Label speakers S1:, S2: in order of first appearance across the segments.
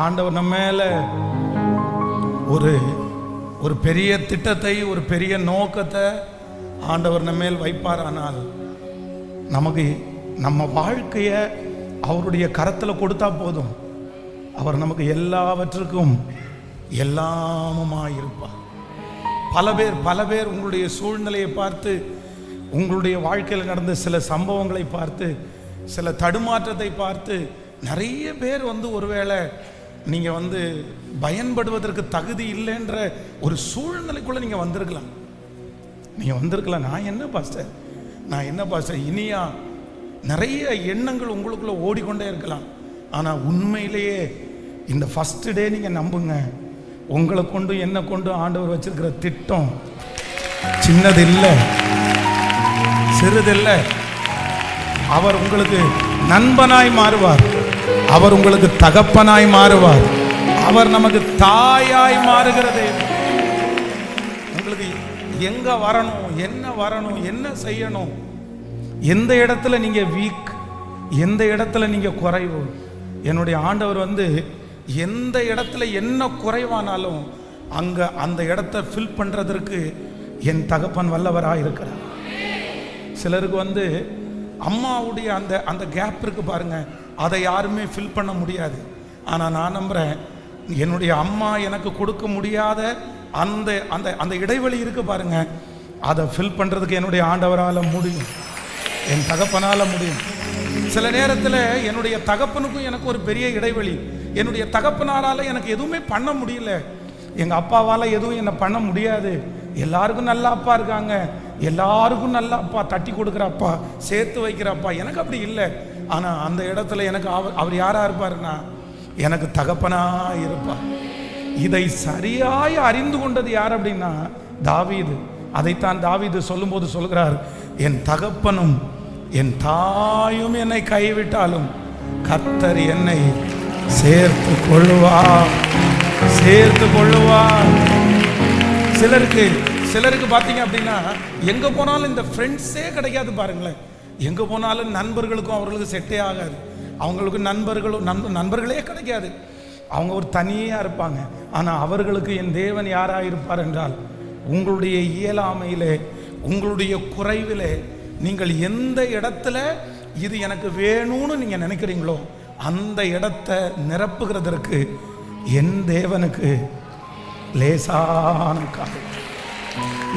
S1: ஆண்டவர் நம்ம மேல ஒரு ஒரு பெரிய திட்டத்தை, ஒரு பெரிய நோக்கத்தை ஆண்டவர் நம்ம மேல் வைப்பாரானால், நமக்கு நம்ம வாழ்க்கைய அவருடைய கரத்தில் கொடுத்தா போதும். அவர் நமக்கு எல்லாவற்றுக்கும் எல்லாமுமாய் இருப்பார். பல பேர் உங்களுடைய சூழ்நிலையை பார்த்து, உங்களுடைய வாழ்க்கையில் நடந்த சில சம்பவங்களை பார்த்து, சில தடுமாற்றத்தை பார்த்து நிறைய பேர் ஒருவேளை நீங்கள் பயன்படுவதற்கு தகுதி இல்லைன்ற ஒரு சூழ்நிலைக்குள்ளே நீங்கள் வந்திருக்கலாம். நான் என்ன பாஸ்டர் இனியா நிறைய எண்ணங்கள் உங்களுக்குள்ளே ஓடிக்கொண்டே இருக்கலாம். ஆனால் உண்மையிலேயே இந்த ஃபஸ்ட் டே நீங்கள் நம்புங்க, உங்களை கொண்டு என்னை கொண்டு ஆண்டவர் வச்சிருக்கிற திட்டம் சின்னது இல்லை, சிறிதில்லை. அவர் உங்களுக்கு நண்பனாய் மாறுவார், அவர் உங்களுக்கு தகப்பனாய் மாறுவார், அவர் நமக்கு தாயாய் மாறுகிறதே. உங்களுக்கு எங்க வரணும், என்ன செய்யணும், எந்த இடத்துல நீங்க வீக், எந்த இடத்துல நீங்க குறைவு, என்னுடைய ஆண்டவர் எந்த இடத்துல என்ன குறைவானாலும் அங்க அந்த இடத்தை ஃபில் பண்றதற்கு என் தகப்பன் வல்லவராக இருக்கிறார். சிலருக்கு அம்மாவுடைய அந்த கேப் இருக்கு பாருங்க, அதை யாருமே ஃபில் பண்ண முடியாது. ஆனால் நான் நம்புறேன், என்னுடைய அம்மா எனக்கு கொடுக்க முடியாத அந்த அந்த அந்த இடைவெளி இருக்கு பாருங்க, அதை ஃபில் பண்றதுக்கு என்னுடைய ஆண்டவரால் முடியும், என் தகப்பனால் முடியும். சில நேரத்தில் என்னுடைய தகப்பனுக்கும் எனக்கு ஒரு பெரிய இடைவெளி. என்னுடைய தகப்பனாரால் எனக்கு எதுவுமே பண்ண முடியல, எங்கள் அப்பாவால் எதுவும் என்னை பண்ண முடியாது. எல்லாருக்கும் நல்ல அப்பா இருக்காங்க, எல்லாருக்கும் நல்ல அப்பா, தட்டி கொடுக்குற அப்பா, சேர்த்து வைக்கிற அப்பா. எனக்கு அப்படி இல்லை. ஆனால் அந்த இடத்துல எனக்கு அவர் யாராக இருப்பாருன்னா, எனக்கு தகப்பனா இருப்பார். இதை சரியாய் அறிந்து கொண்டது யார் அப்படின்னா தாவீது. அதைத்தான் தாவீது சொல்லும்போது சொல்கிறார், என் தகப்பனும் என் தாயும் என்னை கைவிட்டாலும் கர்த்தர் என்னை சேர்த்து கொள்ளுவார். சிலருக்கு பார்த்தீங்க அப்படின்னா எங்கே போனாலும் இந்த ஃப்ரெண்ட்ஸே கிடைக்காது பாருங்களேன். எங்கே போனாலும் நண்பர்களுக்கும் அவர்களுக்கு செட்டே ஆகாது. அவங்களுக்கு நண்பர்களே கிடைக்காது. அவங்க ஒரு தனியாக இருப்பாங்க. ஆனால் அவர்களுக்கு என் தேவன் யாராக இருப்பார் என்றால், உங்களுடைய இயலாமையிலே, உங்களுடைய குறைவிலே, நீங்கள் எந்த இடத்துல இது எனக்கு வேணும்னு நீங்கள் நினைக்கிறீங்களோ அந்த இடத்தை நிரப்புகிறதற்கு என் தேவனுக்கு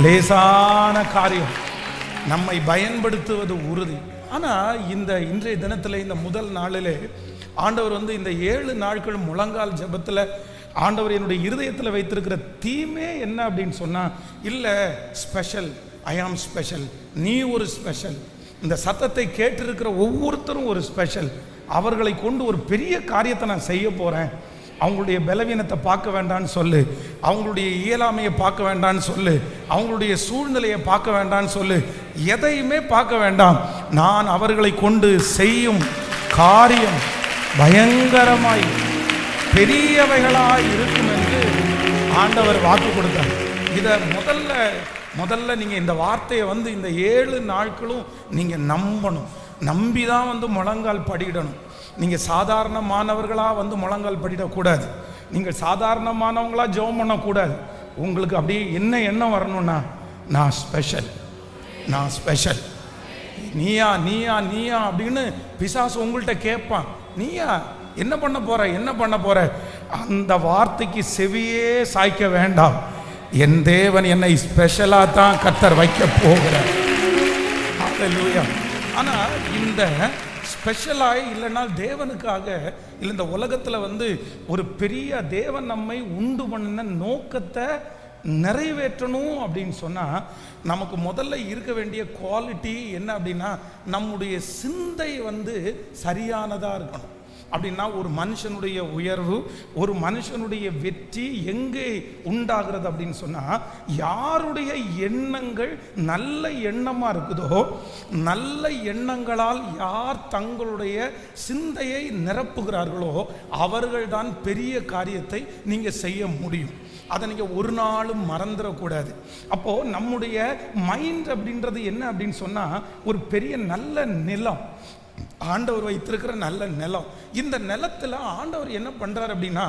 S1: லேசான காரியம். நம்மை பயன்படுத்துவது உறுதி. ஆனால் இன்றைய தினத்தில், இந்த முதல் நாளிலே ஆண்டவர் இந்த 7 நாட்கள் முழங்கால் ஜெபத்தில் ஆண்டவர் என்னுடைய இருதயத்தில் வைத்திருக்கிற தீமே என்ன அப்படின்னு சொன்னால், இல்லை ஸ்பெஷல், ஐ ஆம் ஸ்பெஷல், நீ ஒரு ஸ்பெஷல், இந்த சத்தத்தை கேட்டிருக்கிற ஒவ்வொருத்தரும் ஒரு ஸ்பெஷல், அவர்களை கொண்டு ஒரு பெரிய காரியத்தை நான் செய்ய போகிறேன். அவங்களுடைய பலவீனத்தை பார்க்க வேண்டான்னு சொல்லு, அவங்களுடைய இயலாமையை பார்க்க வேண்டான்னு சொல்லு, அவங்களுடைய சூழ்நிலையை பார்க்க வேண்டான்னு சொல்லு, எதையுமே பார்க்க வேண்டாம். நான் அவர்களை கொண்டு செய்யும் காரியம் பயங்கரமாய் பெரியவைகளாய் இருக்கும் என்று ஆண்டவர் வாக்கு கொடுத்தார். இதை முதல்ல நீங்கள் இந்த வார்த்தையை இந்த 7 நாட்களும் நீங்கள் நம்பணும். நம்பி தான் முழங்கால் படிடணும். நீங்கள் சாதாரணமானவர்களாக முழங்கால் படிடக்கூடாது. நீங்கள் சாதாரணமானவங்களாக ஜெபம் பண்ணக்கூடாது. உங்களுக்கு அப்படியே என்ன எண்ணம் வரணும்னா, நான் ஸ்பெஷல், நீயா அப்படின்னு பிசாசு உங்கள்கிட்ட கேட்பான். நீயா என்ன பண்ண போற அந்த வார்த்தைக்கு செவியே சாய்க்க வேண்டாம். என் தேவன் என்னை ஸ்பெஷலாக தான் கர்த்தர் வைக்க போகிறார். ஹல்லேலூயா. ஆனால் இந்த ஸ்பெஷலாக இல்லைன்னா தேவனுக்காக இல்லை, இந்த உலகத்தில் ஒரு பெரிய தேவன் நம்மை உண்டு பண்ணின நோக்கத்தை நிறைவேற்றணும் அப்படின்னு சொன்னால், நமக்கு முதல்ல இருக்க வேண்டிய குவாலிட்டி என்ன அப்படின்னா, நம்முடைய சிந்தை சரியானதாக இருக்கணும். அப்படின்னா ஒரு மனுஷனுடைய உயர்வு, ஒரு மனுஷனுடைய வெற்றி எங்கே உண்டாகிறது அப்படின்னு சொன்னால், யாருடைய எண்ணங்கள் நல்ல எண்ணமாக இருக்குதோ, நல்ல எண்ணங்களால் யார் தங்களுடைய சிந்தையை நிரப்புகிறார்களோ அவர்கள்தான் பெரிய காரியத்தை நீங்கள் செய்ய முடியும். அதை நீங்கள் ஒரு நாளும் மறந்துடக்கூடாது. அப்போது நம்முடைய மைண்ட் அப்படின்றது என்ன அப்படின்னு சொன்னால், ஒரு பெரிய நல்ல நிலம். ஆண்டவர் வைத்திருக்கிற நல்ல நிலம். இந்த நிலத்தில் ஆண்டவர் என்ன பண்ணுறார் அப்படின்னா,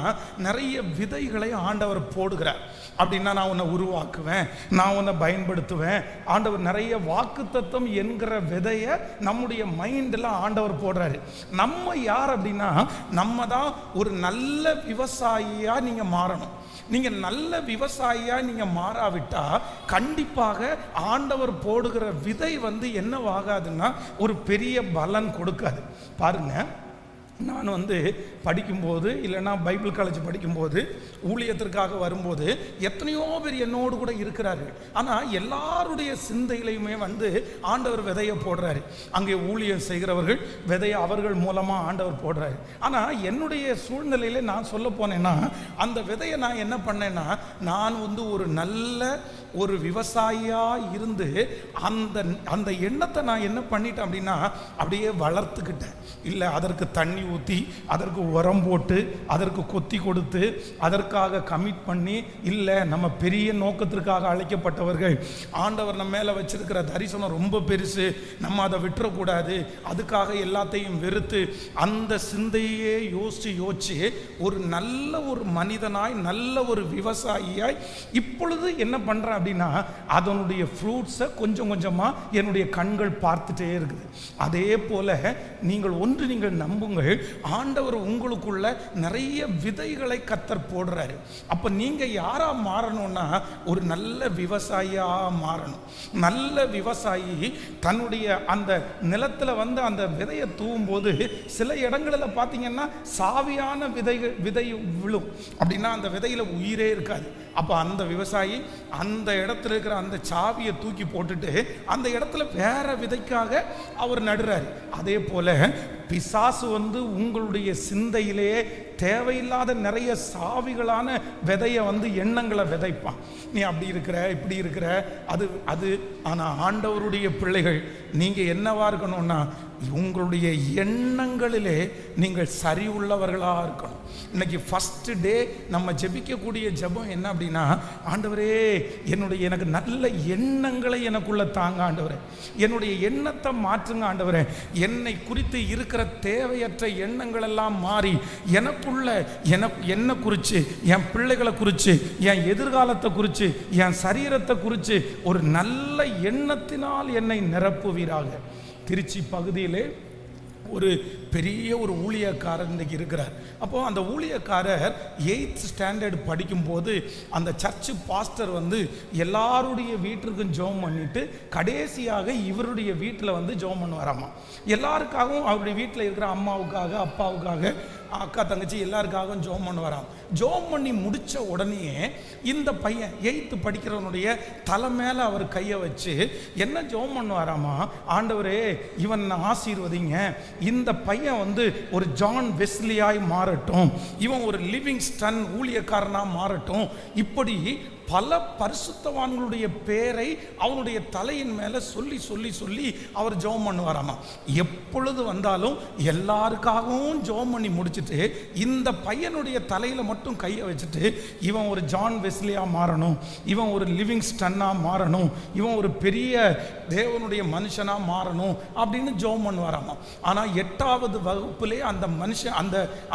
S1: நிறைய விதைகளை ஆண்டவர் போடுகிறார். அப்படின்னா நான் உன்னை உருவாக்குவேன், நான் உன்னை பயன்படுத்துவேன். ஆண்டவர் நிறைய வாக்குத்தத்தம் என்கிற விதையை நம்முடைய மைண்டில் ஆண்டவர் போடுறாரு. நம்ம யார் அப்படின்னா, நம்ம தான் ஒரு நல்ல விவசாயியாக நீங்கள் மாறணும். நீங்கள் நல்ல விவசாயியாக நீங்கள் மாறாவிட்டா கண்டிப்பாக ஆண்டவர் போடுகிற விதை என்னவாகாதுன்னா ஒரு பெரிய பலன் கொடுக்காது. பாருங்க, நான் படிக்கும்போது, இல்லைன்னா பைபிள் காலேஜ் படிக்கும்போது, ஊழியத்திற்காக வரும்போது எத்தனையோ பேர் என்னோடு கூட இருக்கிறார்கள். ஆனால் எல்லாருடைய சிந்தையிலையுமே ஆண்டவர் விதையை போடுறாரு. அங்கே ஊழியம் செய்கிறவர்கள் விதையை அவர்கள் மூலமாக ஆண்டவர் போடுறாரு. ஆனால் என்னுடைய சூழ்நிலையில நான் சொல்ல போனேன்னா, அந்த விதையை நான் என்ன பண்ணேன்னா, நான் ஒரு நல்ல ஒரு விவசாயியாக இருந்து அந்த எண்ணத்தை நான் என்ன பண்ணிட்டேன் அப்படின்னா, அப்படியே வளர்த்துக்கிட்டேன். இல்லை அதற்கு தண்ணி ஊற்றி, அதற்கு உரம் போட்டு, அதற்கு கொத்தி கொடுத்து, அதற்காக கமிட் பண்ணி, இல்லை நம்ம பெரிய நோக்கத்திற்காக அழைக்கப்பட்டவர்கள், ஆண்டவர் நம்ம மேலே வச்சிருக்கிற தரிசனம் ரொம்ப பெருசு, நம்ம அதை விட்டுறக்கூடாது, அதுக்காக எல்லாத்தையும் வெறுத்து அந்த சிந்தையே யோசிச்சு ஒரு நல்ல ஒரு மனிதனாய், நல்ல ஒரு விவசாயியாய் இப்பொழுது என்ன பண்ணுறேன் அப்படின்னா, அதனுடைய ஃப்ரூட்ஸை கொஞ்சம் கொஞ்சமாக என்னுடைய கண்கள் பார்த்துட்டே இருக்குது. அதே போல நீங்கள் நம்புங்கள், ஆண்டவர் உங்களுக்குள்ள நிறைய விதைகளை கர்த்தர் போடுறாரு. அப்போ நீங்கள் யாரா மாறணும்னா, ஒரு நல்ல விவசாயியா மாறணும். நல்ல விவசாயி தன்னுடைய அந்த நிலத்தில் அந்த விதையை தூவும் போது சில இடங்களில் பார்த்தீங்கன்னா சாவியான விதை விழும். அப்படின்னா அந்த விதையில உயிரே இருக்காது. அப்போ அந்த விவசாயி அந்த இடத்துல இருக்கிற அந்த சாவியை தூக்கி போட்டுட்டு அந்த இடத்துல வேற விதைக்காக அவர் நடுறாரு. அதே போல பிசாசு உங்களுடைய சிந்தையிலே தேவையில்லாத நிறைய சாவிகளான விதையை எண்ணங்களை விதைப்பான். நீ அப்படி இருக்கிற, இப்படி இருக்கிற, அது ஆனால் ஆண்டவருடைய பிள்ளைகள் நீங்கள் என்னவா இருக்கணும்னா, உங்களுடைய எண்ணங்களிலே நீங்கள் சரி உள்ளவர்களாக இருக்கணும். இன்னைக்கு ஃபஸ்ட்டு டே நம்ம ஜெபிக்கக்கூடிய ஜெபம் என்ன அப்படின்னா, ஆண்டவரே எனக்கு நல்ல எண்ணங்களை எனக்குள்ள தாங்க ஆண்டவரே, என்னுடைய எண்ணத்தை மாற்றுங்க ஆண்டவரே, என்னை குறித்து இருக்கிற தேவையற்ற எண்ணங்கள் எல்லாம் மாறி எனக்குள்ள என்னை குறித்து, என் பிள்ளைகளை குறித்து, என் எதிர்காலத்தை குறித்து, என் சரீரத்தை குறித்து ஒரு நல்ல எண்ணத்தினால் என்னை நிரப்புவீராக. திருச்சி பகுதியிலே ஒரு பெரிய ஒரு ஊழியக்காரர் இன்றைக்கி இருக்கிறார். அப்போது அந்த ஊழியக்காரர் 8th ஸ்டாண்டர்ட் படிக்கும்போது அந்த சர்ச்சு பாஸ்டர் எல்லாருடைய வீட்டிற்கும் ஜெபம் பண்ணிட்டு கடைசியாக இவருடைய வீட்டில் ஜெபம் பண்ணுவாராமா. எல்லாருக்காகவும் அவருடைய வீட்டில் இருக்கிற அம்மாவுக்காக, அப்பாவுக்காக, அக்கா, தங்கச்சி எல்லாருக்காகவும் ஜெபம் பண்ணுவாராம். ஜெபம் பண்ணி முடித்த உடனே இந்த பையன் 8th படிக்கிறவனுடைய தலை மேலே அவர் கையை வச்சு என்ன ஜெபம் பண்ணுவாராமா, ஆண்டவரே இவன் ஆசீர்வதிங்க, இந்த பையன் ஒரு ஜான் வெஸ்லியாய் மாறட்டும், இவன் ஒரு லிவிங்ஸ்டன் ஊழியக்காரனாக மாறட்டும். இப்படி பல பரிசுத்தவான்களுடைய பேரை அவனுடைய தலையின் மேலே சொல்லி சொல்லி சொல்லி அவர் ஜெபம் பண்ணுவாராமா. எப்பொழுது வந்தாலும் எல்லாருக்காகவும் ஜெபம் பண்ணி முடிச்சுட்டு இந்த பையனுடைய தலையில் மட்டும் கையை வச்சுட்டு, இவன் ஒரு ஜான் வெஸ்லியாக மாறணும், இவன் ஒரு லிவிங்ஸ்டன்னாக மாறணும், இவன் ஒரு பெரிய தேவனுடைய மனுஷனாக மாறணும் அப்படின்னு ஜெபம் பண்ணுவாராமா. ஆனால் 8வது வகுப்புலே அந்த மனுஷன்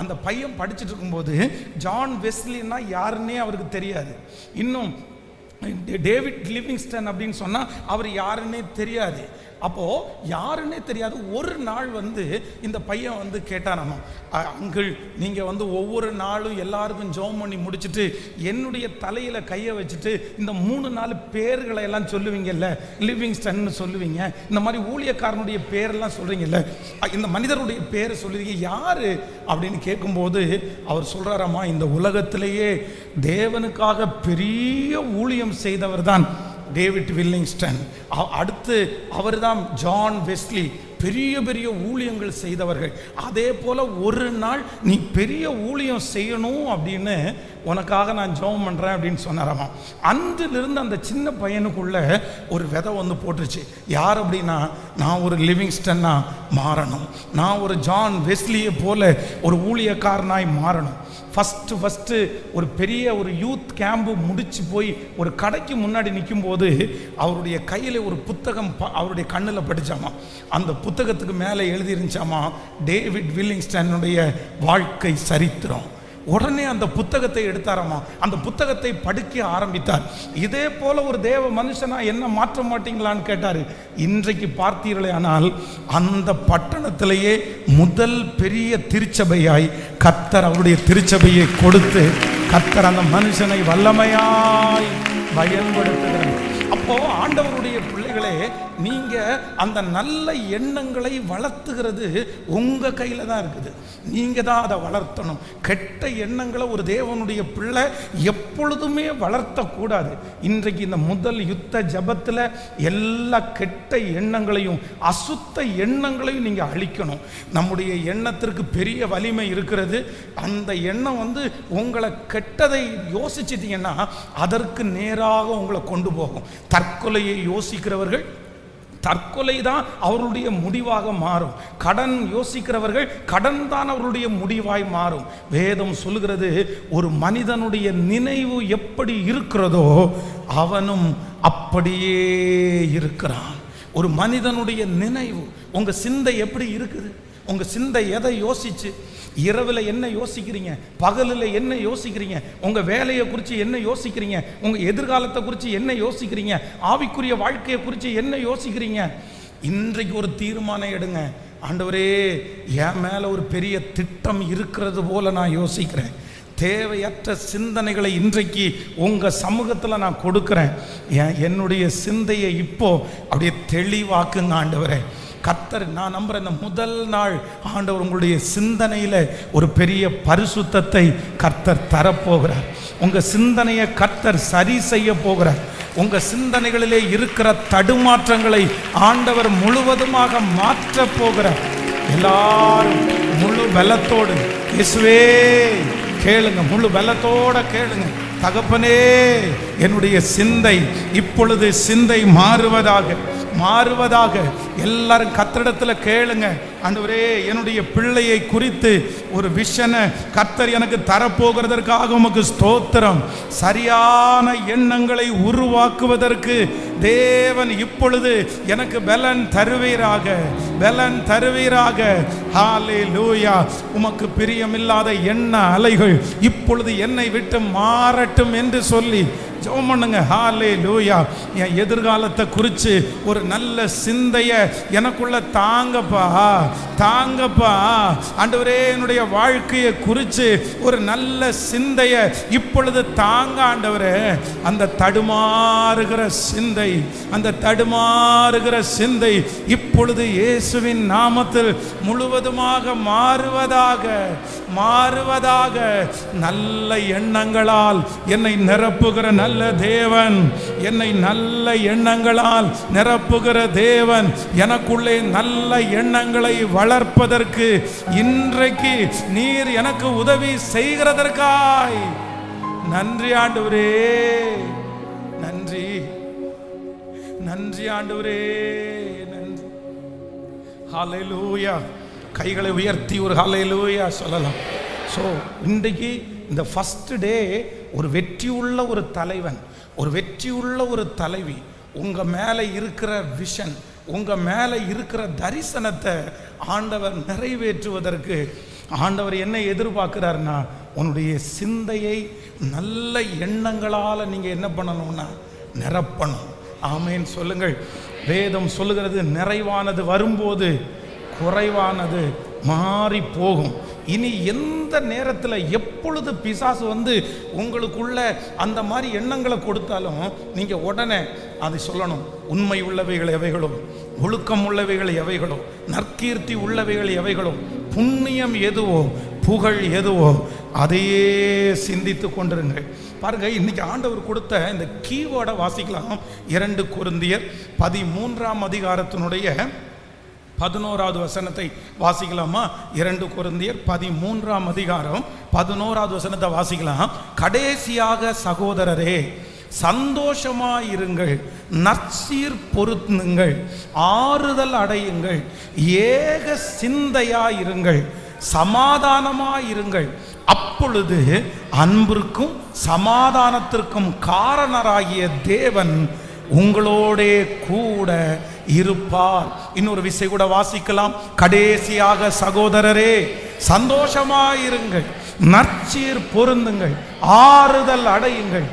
S1: அந்த பையன் படிச்சுட்டு இருக்கும்போது ஜான் வெஸ்லின்னா யாருன்னே அவருக்கு தெரியாது. இன்னும் டேவிட் லிவிங்ஸ்டன் அப்படின்னு சொன்னால் அவர் யாருன்னே தெரியாது. அப்போது யாருன்னே தெரியாது. ஒரு நாள் இந்த பையன் கேட்டானாமா, அங்கிள் நீங்கள் ஒவ்வொரு நாளும் எல்லாருக்கும் ஜெபம் பண்ணி முடிச்சுட்டு என்னுடைய தலையில் கையை வச்சுட்டு இந்த 3-4 பேர்களை எல்லாம் சொல்லுவீங்கல்ல, லிவிங்ஸ்டன் சொல்லுவீங்க, இந்த மாதிரி ஊழியக்காரனுடைய பேரெல்லாம் சொல்கிறீங்கல்ல, இந்த மனிதருடைய பேரை சொல்லுவீங்க, யார் அப்படின்னு கேட்கும்போது அவர் சொல்கிறாராமா, இந்த உலகத்திலேயே தேவனுக்காக பெரிய ஊழியம் செய்தவர் தான் டேவிட் வில்லிங்ஸ்டன், அடுத்து அவர் தான் ஜான் வெஸ்லி, பெரிய பெரிய ஊழியங்கள் செய்தவர்கள். அதே போல் ஒரு நாள் நீ பெரிய ஊழியம் செய்யணும் அப்படின்னு உனக்காக நான் ஜெபம் பண்ணுறேன் அப்படின்னு சொன்னாராமா. அன்றிலிருந்து அந்த சின்ன பையனுக்குள்ள ஒரு விதை போட்டுருச்சு. யார் அப்படின்னா, நான் ஒரு லிவிங்ஸ்டன்னாக மாறணும், நான் ஒரு ஜான் வெஸ்லியை போல ஒரு ஊழியக்காரனாய் மாறணும். ஃபஸ்ட்டு ஒரு பெரிய ஒரு யூத் கேம்பு முடிச்சு போய் ஒரு கடைக்கு முன்னாடி நிற்கும்போது அவருடைய கையில் ஒரு புத்தகம் அவருடைய கண்ணில் படித்தாமா. அந்த புத்தகத்துக்கு மேலே எழுதிருந்துச்சாமா, டேவிட் வில்லிங்ஸ்டனுடைய வாழ்க்கை சரித்திரம். உடனே அந்த புத்தகத்தை எடுத்தாராமா, அந்த புத்தகத்தை படிக்க ஆரம்பித்தார். இதே போல ஒரு தேவ மனுஷனா என்ன மாற்ற மாட்டீங்களான்னு கேட்டார். இன்றைக்கு பார்த்தீர்களே ஆனால் அந்த பட்டணத்திலேயே முதல் பெரிய திருச்சபையாய் கர்த்தர் அவருடைய திருச்சபையை கொடுத்து கர்த்தர் அந்த மனுஷனை வல்லமையாய் பயன்படுத்துகிறார். அப்போ ஆண்டவருடைய பிள்ளைகளே, நீங்க அந்த நல்ல எண்ணங்களை வளர்த்துகிறது உங்க கையில தான் இருக்குது. நீங்க தான் அதை வளர்த்தணும். கெட்ட எண்ணங்களை ஒரு தேவனுடைய பிள்ளை எப்பொழுதுமே வளர்த்த கூடாது. இன்றைக்கு இந்த முதல் யுத்த ஜபத்தில் எல்லா கெட்ட எண்ணங்களையும் அசுத்த எண்ணங்களையும் நீங்க அழிக்கணும். நம்முடைய எண்ணத்திற்கு பெரிய வலிமை இருக்கிறது. அந்த எண்ணம் உங்களை கெட்டதை யோசிச்சிட்டீங்கன்னா அதற்கு நேராக உங்களை கொண்டு போகும். தற்கொலையை யோசிக்கிறவர்கள் தற்கொலை தான் அவருடைய முடிவாக மாறும். கடன் யோசிக்கிறவர்கள் கடன் தான் அவருடைய முடிவாய் மாறும். வேதம் சொல்லுகிறது, ஒரு மனிதனுடைய நினைவு எப்படி இருக்கிறதோ அவனும் அப்படியே இருக்கிறான். ஒரு மனிதனுடைய நினைவு, உங்க சிந்தை எப்படி இருக்குது? உங்க சிந்தை எதை யோசிச்சு? இரவில் என்ன யோசிக்கிறீங்க? பகலில் என்ன யோசிக்கிறீங்க? உங்கள் வேலையை குறித்து என்ன யோசிக்கிறீங்க? உங்கள் எதிர்காலத்தை குறித்து என்ன யோசிக்கிறீங்க? ஆவிக்குரிய வாழ்க்கையை குறித்து என்ன யோசிக்கிறீங்க? இன்றைக்கு ஒரு தீர்மானம் எடுங்க. ஆண்டவரே, என் மேலே ஒரு பெரிய திட்டம் இருக்கிறது போல நான் யோசிக்கிறேன். தேவையற்ற சிந்தனைகளை இன்றைக்கு உங்கள் சமூகத்தில் நான் கொடுக்குறேன். என்னுடைய சிந்தையை இப்போ அப்படியே தெளிவாக்குங்க ஆண்டவரே. கர்த்தர், நான் நம்புறேன், இந்த முதல் நாள் ஆண்டவர் உங்களுடைய சிந்தனையில் ஒரு பெரிய பரிசுத்தத்தை கர்த்தர் தரப்போகிறார். உங்கள் சிந்தனையை கர்த்தர் சரி செய்ய போகிறார். உங்கள் சிந்தனைகளிலே இருக்கிற தடுமாற்றங்களை ஆண்டவர் முழுவதுமாக மாற்ற போகிறார். எல்லாரும் முழு பலத்தோடு இயேசுவே கேளுங்க, முழு பலத்தோட கேளுங்க. தகப்பனே, என்னுடைய சிந்தை இப்பொழுது சிந்தை மாறுவதாக மாறுவதாக. எல்லாரும் கர்த்தரிடத்தில் கேளுங்க. ஆண்டவரே, என்னுடைய பிள்ளையை குறித்து ஒரு விஷனை கர்த்தர் எனக்கு தரப்போகிறதற்காக உமக்கு ஸ்தோத்திரம். சரியான எண்ணங்களை உருவாக்குவதற்கு தேவன் இப்பொழுது எனக்கு பலன் தருவீராக, பலன் தருவீராக. ஹல்லேலூயா. உமக்கு பிரியமில்லாத எண்ண அலைகள் இப்பொழுது என்னை விட்டு மாறட்டும் என்று சொல்லி ஜெபம் பண்ணுங்க. ஹல்லேலூயா. என் எதிர்காலத்தை குறித்து ஒரு நல்ல சிந்தையை எனக்குள்ள தாங்கப்பா, தாங்கப்பா. ஆண்டவரே, என்னுடைய வாழ்க்கையை குறித்து ஒரு நல்ல சிந்தையை இப்பொழுது தாங்க ஆண்டவரே. அந்த தடுமாறுகிற சிந்தை, அந்த தடுமாறுகிற சிந்தை இப்பொழுது இயேசுவின் நாமத்தில் முழுவதுமாக மாறுவதாக, மாறுவதாக. நல்ல எண்ணங்களால் என்னை நிரப்புகிற நல்ல தேவன், என்னை நல்ல எண்ணங்களால் நிரப்புகிற தேவன், எனக்குள்ளே நல்ல எண்ணங்களை வளர்ப்பதற்கு இன்றைக்கு நீர் எனக்கு உதவி செய்கிறதற்காய் நன்றி ஆண்டவரே. நன்றி, நன்றி ஆண்டவரே, நன்றி. ஹல்லேலூயா. கைகளை உயர்த்தி ஒரு ஹல்லேலூயா சொல்லலாம். ஸோ இன்றைக்கு இந்த ஃபஸ்ட் டே ஒரு வெற்றியுள்ள ஒரு தலைவன், ஒரு வெற்றியுள்ள ஒரு தலைவி, உங்கள் மேலே இருக்கிற விஷன், உங்கள் மேலே இருக்கிற தரிசனத்தை ஆண்டவர் நிறைவேற்றுவதற்கு ஆண்டவர் என்ன எதிர்பார்க்கிறாருன்னா, உன்னுடைய சிந்தையை நல்ல எண்ணங்களால் நீங்கள் என்ன பண்ணணும்னா நிரப்பணும். ஆமேன் சொல்லுங்கள். வேதம் சொல்லுகிறது, நிறைவானது வரும்போது குறைவானது மாறி போகும். இனி எந்த நேரத்தில் எப்பொழுது பிசாசு உங்களுக்குள்ள அந்த மாதிரி எண்ணங்களை கொடுத்தாலும் நீங்கள் உடனே அதை சொல்லணும். உண்மை உள்ளவைகள் எவைகளோ, ஒழுக்கம் உள்ளவைகள் எவைகளோ, நற்கீர்த்தி உள்ளவைகள் எவைகளோ, புண்ணியம் எதுவோ, புகழ் எதுவோ அதையே சிந்தித்து கொண்டிருங்கள். பாருங்க, இன்னைக்கு ஆண்டவர் கொடுத்த இந்த கீவேர்டை வாசிக்கலாம். 2 கொரிந்தியர் 13ஆம் அதிகாரத்தினுடைய 11வது வசனத்தை வாசிக்கலாமா? 2 கொரிந்தியர் 13ஆம் அதிகாரம் 11வது வசனத்தை வாசிக்கலாம். கடைசியாக சகோதரரே, சந்தோஷமாயிருங்கள், நற்சீர் பொருந்துங்கள், ஆறுதல் அடையுங்கள், ஏக சிந்தையாயிருங்கள், சமாதானமாயிருங்கள். அப்பொழுது அன்பிற்கும் சமாதானத்திற்கும் காரணராகிய தேவன் உங்களோடே கூட இருப்பார். இன்னொரு விசை கூட வாசிக்கலாம். கடைசியாக சகோதரரே, சந்தோஷமாயிருங்கள், நற்சீர் பொருந்துங்கள், ஆறுதல் அடையுங்கள்,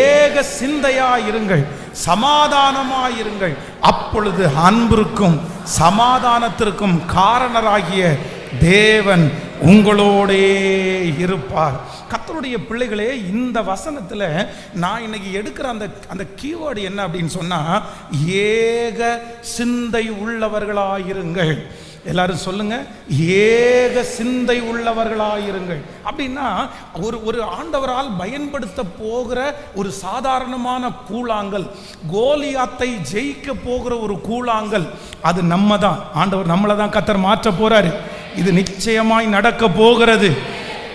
S1: ஏக சிந்தையாயிருங்கள், சமாதானமாயிருங்கள். அப்பொழுது அன்பிற்கும் சமாதானத்திற்கும் காரணராகிய தேவன் உங்களோடே இருப்பார். கர்த்தருடைய பிள்ளைகளே, இந்த வசனத்தில் நான் இன்னைக்கு எடுக்கிற அந்த கீவேர்டு என்ன அப்படின்னு சொன்னா, ஏக சிந்தை உள்ளவர்களாயிருங்கள். எல்லாரும் சொல்லுங்க, ஏக சிந்தை உள்ளவர்களாயிருங்கள். அப்படின்னா ஒரு ஆண்டவரால் பயன்படுத்த போகிற ஒரு சாதாரணமான கூழாங்கல், கோலியாத்தை ஜெயிக்க போகிற ஒரு கூழாங்கல், அது நம்ம தான். ஆண்டவர் நம்மளை தான் கர்த்தர் மாற்ற போறாரு. இது நிச்சயமாய் நடக்க போகிறது.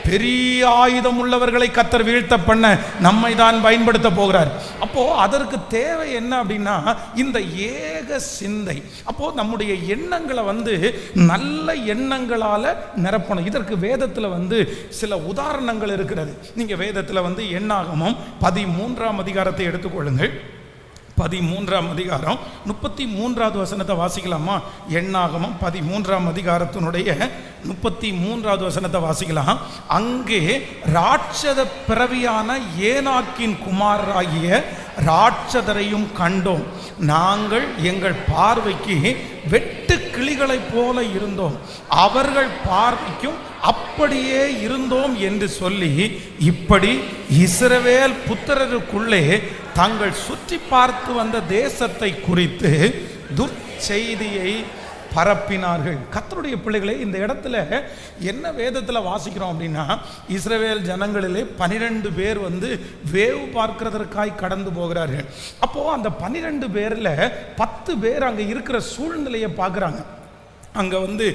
S1: பெரிய ஆயுதம் உள்ளவர்களை கர்த்தர் வீழ்த்த பண்ண நம்மை தான் பயன்படுத்த போகிறார். அப்போ அதற்கு தேவை என்ன அப்படின்னா, இந்த ஏக சிந்தை. அப்போ நம்முடைய எண்ணங்களை நல்ல எண்ணங்களால நிரப்பணும். இதற்கு வேதத்தில் சில உதாரணங்கள் இருக்கிறது. நீங்க வேதத்தில் எண்ணாகமம் 13ஆம் அதிகாரத்தை எடுத்துக்கொள்ளுங்கள். 13ஆம் அதிகாரம் 33வது வசனத்தை வாசிக்கலாமா? எண்ணாகமம் 13ஆம் அதிகாரத்தினுடைய 33வது வசனத்தை வாசிக்கலாம். அங்கே ராட்சத பிறவியான ஏனாக்கின் குமாரராகிய ராட்சதரையும் கண்டோம். நாங்கள் எங்கள் பார்வைக்கு வெட்டு கிளிகளைப் போல இருந்தோம், அவர்கள் பார்வைக்கும் அப்படியே இருந்தோம் என்று சொல்லி, இப்படி இஸ்ரவேல் புத்திரருக்குள்ளே தாங்கள் சுற்றி பார்த்து வந்த தேசத்தை குறித்து துர்ச்செய்தியை பரப்பினார்கள். கர்த்தருடைய பிள்ளைகளே, இந்த இடத்துல என்ன வேதத்தில் வாசிக்கிறோம் அப்படின்னா, இஸ்ரவேல் ஜனங்களிலே 12 பேர் வேவு பார்க்கிறதற்காய் கடந்து போகிறார்கள். அப்போ அந்த 12 பேர்ல 10 பேர் அங்க இருக்கிற சூழ்நிலையை பார்க்குறாங்க. அங்கே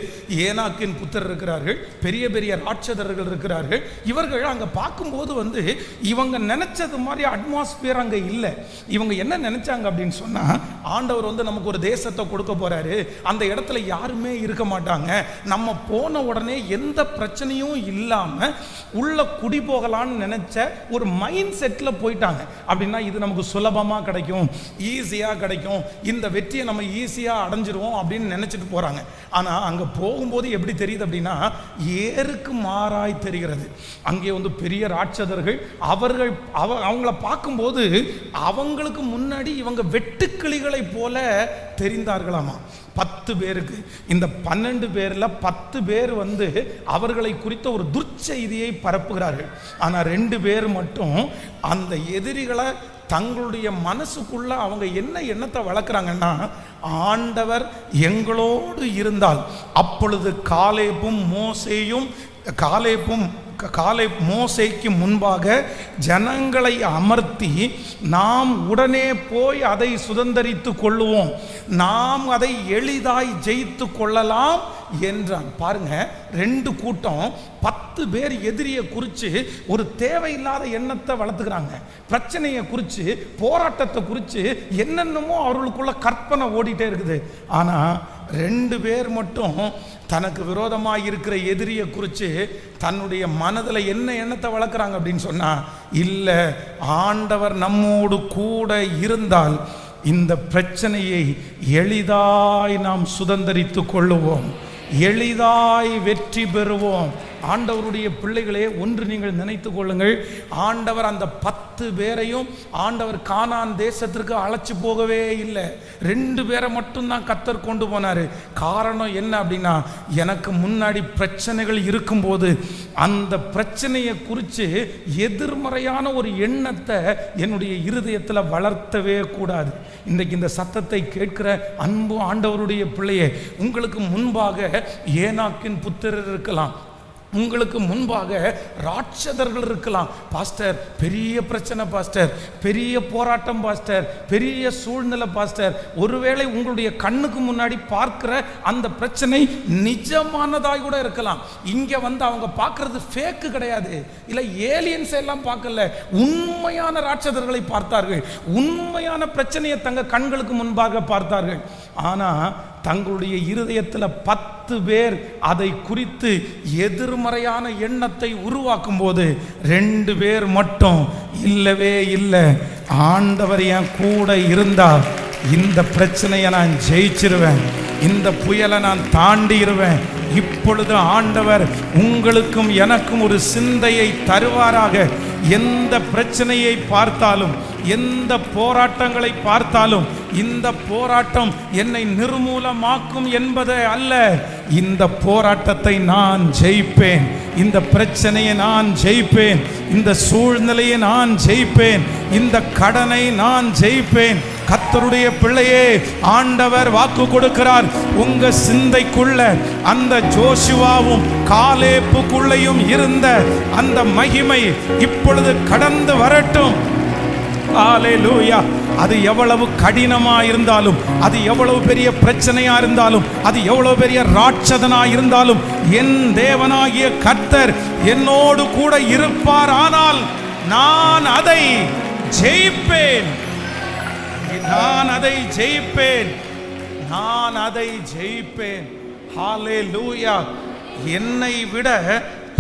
S1: ஏனாக்கின் புத்தர் இருக்கிறார்கள், பெரிய பெரிய ராட்சதர்கள் இருக்கிறார்கள். இவர்கள் அங்கே பார்க்கும்போது இவங்க நினைச்சது மாதிரி அட்மாஸ்பியர் அங்கே இல்லை. இவங்க என்ன நினைச்சாங்க அப்படின்னு சொன்னால், ஆண்டவர் நமக்கு ஒரு தேசத்தை கொடுக்க போறாரு, அந்த இடத்துல யாருமே இருக்க மாட்டாங்க, நம்ம போன உடனே எந்த பிரச்சனையும் இல்லாமல் உள்ள குடி போகலான்னு நினைச்ச ஒரு மைண்ட் செட்டில் போயிட்டாங்க. அப்படின்னா இது நமக்கு சுலபமாக கிடைக்கும், ஈஸியாக கிடைக்கும், இந்த வெற்றியை நம்ம ஈஸியாக அடைஞ்சிருவோம் அப்படின்னு நினைச்சிட்டு போறாங்க. ஆனால் அங்கே போகும்போது எப்படி தெரியுது அப்படின்னா, ஏருக்கு மாறாய் தெரிகிறது. அங்கே பெரிய ராட்சதர்கள், அவங்கள பார்க்கும்போது அவங்களுக்கு முன்னாடி இவங்க வெட்டுக்கிளிகளை போல தெரிந்தார்களாமா. 10 பேருக்கு. இந்த 12 பேர்ல 10 பேர் அவர்களை குறித்த ஒரு துர்ச்செய்தியை பரப்புகிறார்கள். ஆனால் 2 பேர் மட்டும் அந்த எதிரிகளை தங்களுடைய மனசுக்குள்ள அவங்க என்ன எண்ணத்தை வளர்க்குறாங்கன்னா, ஆண்டவர் எங்களோடு இருந்தால் அப்பொழுது காலேப் மோசேக்கு முன்பாக ஜனங்களை அமர்த்தி நாம் உடனே போய் அதை சுதந்தரித்து கொள்ளுவோம், நாம் அதை எளிதாய் ஜெயித்து கொள்ளலாம் என்றான். பாருங்க, 2 கூட்டம் 10 பேர் எதிரியை குறித்து ஒரு தேவையில்லாத எண்ணத்தை வளர்த்துக்கிறாங்க. பிரச்சனையை குறித்து, போராட்டத்தை குறித்து என்னென்னமோ அவர்களுக்குள்ள கற்பனை ஓடிட்டே இருக்குது. ஆனால் 2 பேர் மட்டும் தனக்கு விரோதமாக இருக்கிற எதிரியை குறித்து தன்னுடைய மனதில் என்ன எண்ணத்தை வளர்க்குறாங்க அப்படின்னு சொன்னால், இல்லை, ஆண்டவர் நம்மோடு கூட இருந்தால் இந்த பிரச்சனையை எளிதாய் நாம் சுதந்தரித்து கொள்ளுவோம், எளிதாய் வெற்றி பெறுவோம். ஆண்டவருடைய பிள்ளைகளே, ஒன்று நீங்கள் நினைத்து கொள்ளுங்கள், ஆண்டவர் அந்த 10 பேரையும் ஆண்டவர் கானான் தேசத்திற்கு அழைச்சி போகவே இல்லை. 2 பேரை மட்டும்தான் கர்த்தர் கொண்டு போனார். காரணம் என்ன அப்படின்னா, எனக்கு முன்னாடி பிரச்சனைகள் இருக்கும்போது அந்த பிரச்சனையை குறித்து எதிர்மறையான ஒரு எண்ணத்தை என்னுடைய இருதயத்தில் வளர்த்தவே கூடாது. இன்றைக்கு இந்த சத்தத்தை கேட்கிற அன்பு ஆண்டவருடைய பிள்ளையே, உங்களுக்கு முன்பாக ஏனாக்கின் புத்திரர் இருக்கலாம், உங்களுக்கு முன்பாக ராட்சதர்கள் இருக்கலாம். பாஸ்டர், பெரிய பிரச்சனை பாஸ்டர், பெரிய போராட்டம் பாஸ்டர், பெரிய சூழ்நிலை பாஸ்டர். ஒருவேளை உங்களுடைய கண்ணுக்கு முன்னாடி பார்க்கிற அந்த பிரச்சனை நிஜமானதாய் கூட இருக்கலாம். இங்கே அவங்க பார்க்கறது ஃபேக்கு கிடையாது, இல்லை ஏலியன்ஸ் எல்லாம் பார்க்கல, உண்மையான ராட்சதர்களை பார்த்தார்கள், உண்மையான பிரச்சனையை தங்க கண்களுக்கு முன்பாக பார்த்தார்கள். ஆனால் தங்களுடைய இருதயத்தில் 10 பேர் அதை குறித்து எதிர்மறையான எண்ணத்தை உருவாக்கும் போது 2 பேர் மட்டும் இல்லவே இல்லை, ஆண்டவர் என் கூட இருந்தால் இந்த பிரச்சனையை நான் ஜெயிச்சிருவேன், இந்த புயலை நான் தாண்டிடுவேன். இப்பொழுது ஆண்டவர் உங்களுக்கும் எனக்கும் ஒரு சிந்தையை தருவாராக. எந்த பிரச்சனையை பார்த்தாலும், எந்த போராட்டங்களை பார்த்தாலும், இந்த போராட்டம் என்னை நிர்மூலமாக்கும் என்பதை அல்ல, இந்த போராட்டத்தை நான் ஜெயிப்பேன், இந்த பிரச்சனையை நான் ஜெயிப்பேன், இந்த சூழ்நிலையை நான் ஜெயிப்பேன், இந்த கடனை நான் ஜெயிப்பேன். கர்த்தருடைய பிள்ளையே, ஆண்டவர் வாக்கு கொடுக்கிறார். உங்க சிந்தைக்குள்ள அந்த ஜோஷுவாவும் காலேப்புக்குள்ளையும் இருந்த அந்த மகிமை இப்பொழுது கடந்து வரட்டும். ஹல்லேலூயா. அது எவ்வளவு கடினமா இருந்தாலும், அது எவ்வளவு பெரிய பிரச்சனையா இருந்தாலும், அது எவ்வளவு பெரிய ராட்சதனா இருந்தாலும், என் தேவனாகிய கர்த்தர் என்னோடு கூட இருப்பார். ஆனால் நான் அதை ஜெயிப்பேன், நான் அதை ஜெயிப்பேன், நான் அதை ஜெயிப்பேன். ஹல்லேலூயா. என்னை விட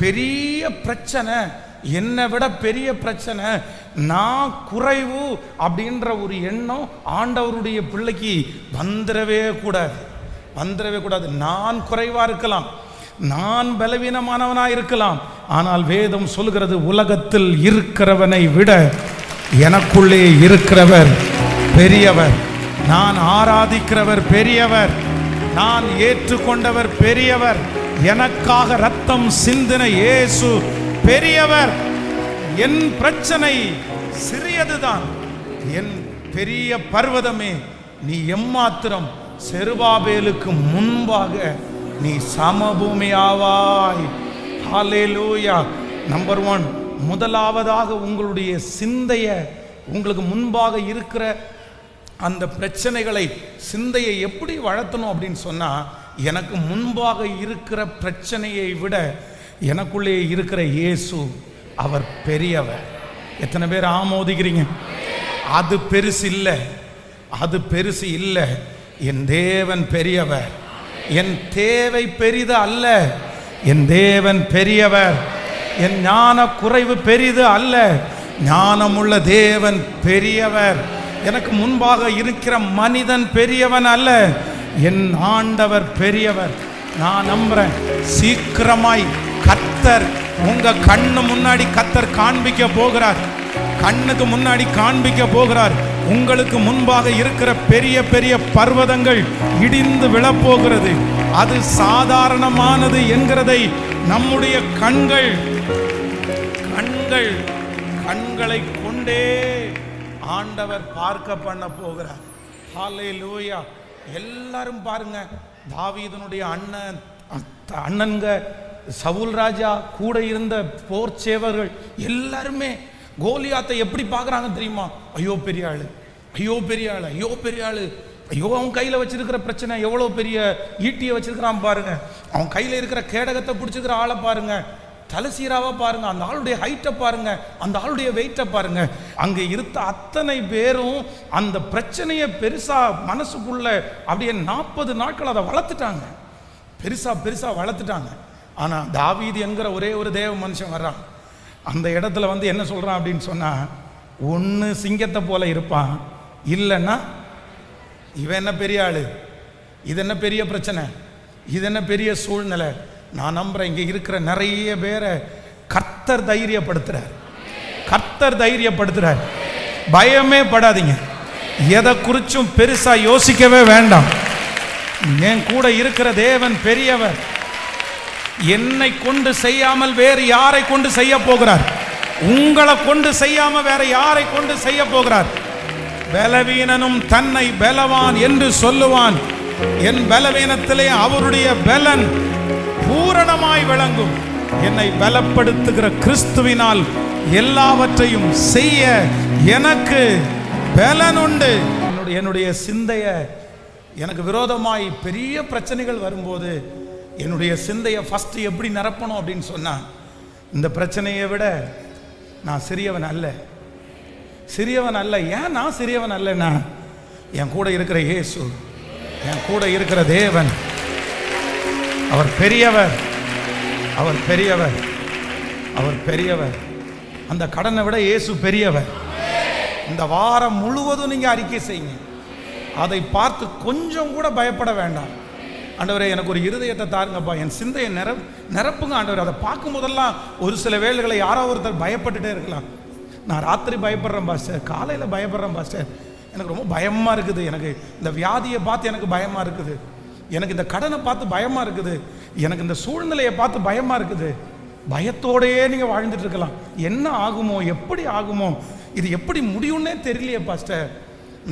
S1: பெரிய பிரச்சனை, என்னை விட பெரிய பிரச்சனை, நான் குறைவு அப்படின்ற ஒரு எண்ணம் ஆண்டவருடைய பிள்ளைக்கு வந்துடவே கூடாது, வந்துடவே கூடாது. நான் குறைவா இருக்கலாம், நான் பலவீனமானவனா இருக்கலாம், ஆனால் வேதம் சொல்கிறது, உலகத்தில் இருக்கிறவனை விட எனக்குள்ளே இருக்கிறவர் பெரியவர், நான் ஆராதிக்கிறவர் பெரியவர், நான் ஏற்றுக்கொண்டவர் பெரியவர், எனக்காக ரத்தம் சிந்தின இயேசு பெரியவர். என் பிரச்சனை சிறியதுதான், என் பெரிய பர்வதமே நீ எம்மாத்திரம், செருபாபேலுக்கு முன்பாக நீ சமபூமியாவாய். ஹல்லேலூயா. நம்பர் 1, முதலாவதாக உங்களுடைய சிந்தையை, உங்களுக்கு முன்பாக இருக்கிற அந்த பிரச்சனைகளை, சிந்தையை எப்படி வளர்த்தணும் அப்படின்னு சொன்னா, எனக்கு முன்பாக இருக்கிற பிரச்சனையை விட எனக்குள்ளே இருக்கிற இயேசு அவர் பெரியவர். எத்தனை பேர் ஆமோதிக்கிறீங்க? அது பெருசு இல்லை, அது பெருசு இல்லை. என் தேவன் பெரியவர். என் தேவை பெரிது அல்ல, என் தேவன் பெரியவர். என் ஞான குறைவு பெரிது அல்ல, ஞானமுள்ள தேவன் பெரியவர். எனக்கு முன்பாக இருக்கிற மனிதன் பெரியவன் அல்ல, என் ஆண்டவர் பெரியவர். நான் நம்புறேன், சீக்கிரமாய் கர்த்தர் உங்க கண்ணு முன்னாடி கர்த்தர் காண்பிக்க போகிறார், கண்ணுக்கு முன்னாடி காண்பிக்க போகிறார். உங்களுக்கு முன்பாக இருக்கிற பெரிய பெரிய பர்வதங்கள் இடிந்து விழப்போகிறது. அது சாதாரணமானது என்கிறதை நம்முடைய கண்களை கொண்டே ஆண்டவர் பார்க்க பண்ண போகிறார். ஹல்லேலூயா. எல்லாரும் பாருங்க, தாவீதுனுடைய அண்ணன்க, சவுல் ராஜா கூட இருந்த போர் சேவர்கள் எல்லாருமே கோலியாத்தை எப்படி பார்க்குறாங்க தெரியுமா? ஐயோ பெரிய ஆளு, ஐயோ பெரிய ஆளு, ஐயோ பெரிய ஆளு, ஐயோ அவன் கையில் வச்சிருக்கிற பிரச்சனை எவ்வளோ பெரிய ஈட்டியை வச்சிருக்கிறான் பாருங்க, அவன் கையில் இருக்கிற கேடகத்தை பிடிச்சிருக்கிற ஆளை பாருங்க, தலசீராவா பாருங்க, அந்த ஆளுடைய ஹைட்டை பாருங்க, அந்த ஆளுடைய வெயிட்டை பாருங்க. அங்கே இருந்த அத்தனை பேரும் அந்த பிரச்சனையை பெருசா மனசுக்குள்ள அப்படியே 40 நாட்கள் அதை வளர்த்துட்டாங்க, பெருசா வளர்த்துட்டாங்க. ஆனால் தாவீது என்கிற ஒரே ஒரு தேவ மனுஷன் வர்றான். அந்த இடத்துல வந்து என்ன சொல்றான் அப்படின்னு சொன்னா, ஒன்று சிங்கத்தை போல இருப்பான், இல்லைன்னா இவன் என்ன பெரிய ஆளு, இது என்ன பெரிய பிரச்சனை, இது என்ன பெரிய சூழ்நிலை. நான் நம்புறேன், இங்கே இருக்கிற நிறைய பேரை கர்த்தர் தைரியப்படுத்துறார், கர்த்தர் தைரியப்படுத்துறார். பயமே படாதீங்க, எதை குறிச்சும் பெருசா யோசிக்கவே வேண்டாம். என் கூட இருக்கிற தேவன் பெரியவர். என்னை கொண்டு செய்யாமல் வேறு யாரை கொண்டு செய்ய போகிறார்? உங்களை கொண்டு செய்யாம வேற யாரை கொண்டு செய்ய போகிறார்? பலவீனனும் தன்னை பலவான் என்று சொல்லுவான், என் பலவீனத்திலே அவருடைய பலன் பூரணமாய் விளங்கும். என்னை பலப்படுத்துகிற கிறிஸ்துவினால் எல்லாவற்றையும் செய்ய எனக்கு பலன் உண்டு. என்னுடைய சிந்தைய, எனக்கு விரோதமாய் பெரிய பிரச்சனைகள் வரும்போது என்னுடைய சிந்தையை ஃபர்ஸ்ட் எப்படி நிரப்பணும் அப்படின்னு சொன்னா, இந்த பிரச்சனையை விட நான் சிறியவன் அல்ல, சிறியவன் அல்ல. ஏன் நான் சிறியவன் அல்லன்னா, என் கூட இருக்கிற இயேசு, என் கூட இருக்கிற தேவன், அவர் பெரியவர், அவர் பெரியவர், அவர் பெரியவர். அந்த கடனை விட இயேசு பெரியவர். இந்த வாரம் முழுவதும் நீங்க அறிக்கை செய்யுங்க, அதை பார்த்து கொஞ்சம் கூட பயப்பட வேண்டாம். ஆண்டவரே, எனக்கு ஒரு இருதயத்தை தாருங்கப்பா, என் சிந்தையை நிரப்புங்க ஆண்டவரே. அதை பார்க்கும் போதெல்லாம் ஒரு சில வேளைகளை யாரோ ஒருத்தர் பயப்பட்டுட்டே இருக்கலாம். நான் ராத்திரி பயப்படுறேன் பாஸ்டர், காலையில் பயப்படுறேன் பாஸ்டர், எனக்கு ரொம்ப பயமாக இருக்குது, எனக்கு இந்த வியாதியை பார்த்து எனக்கு பயமாக இருக்குது, எனக்கு இந்த கடனை பார்த்து பயமாக இருக்குது, எனக்கு இந்த சூழ்நிலையை பார்த்து பயமாக இருக்குது. பயத்தோடையே நீங்கள் வாழ்ந்துட்டு இருக்கலாம். என்ன ஆகுமோ, எப்படி ஆகுமோ, இது எப்படி முடியும்னே தெரியலையே பாஸ்டர்,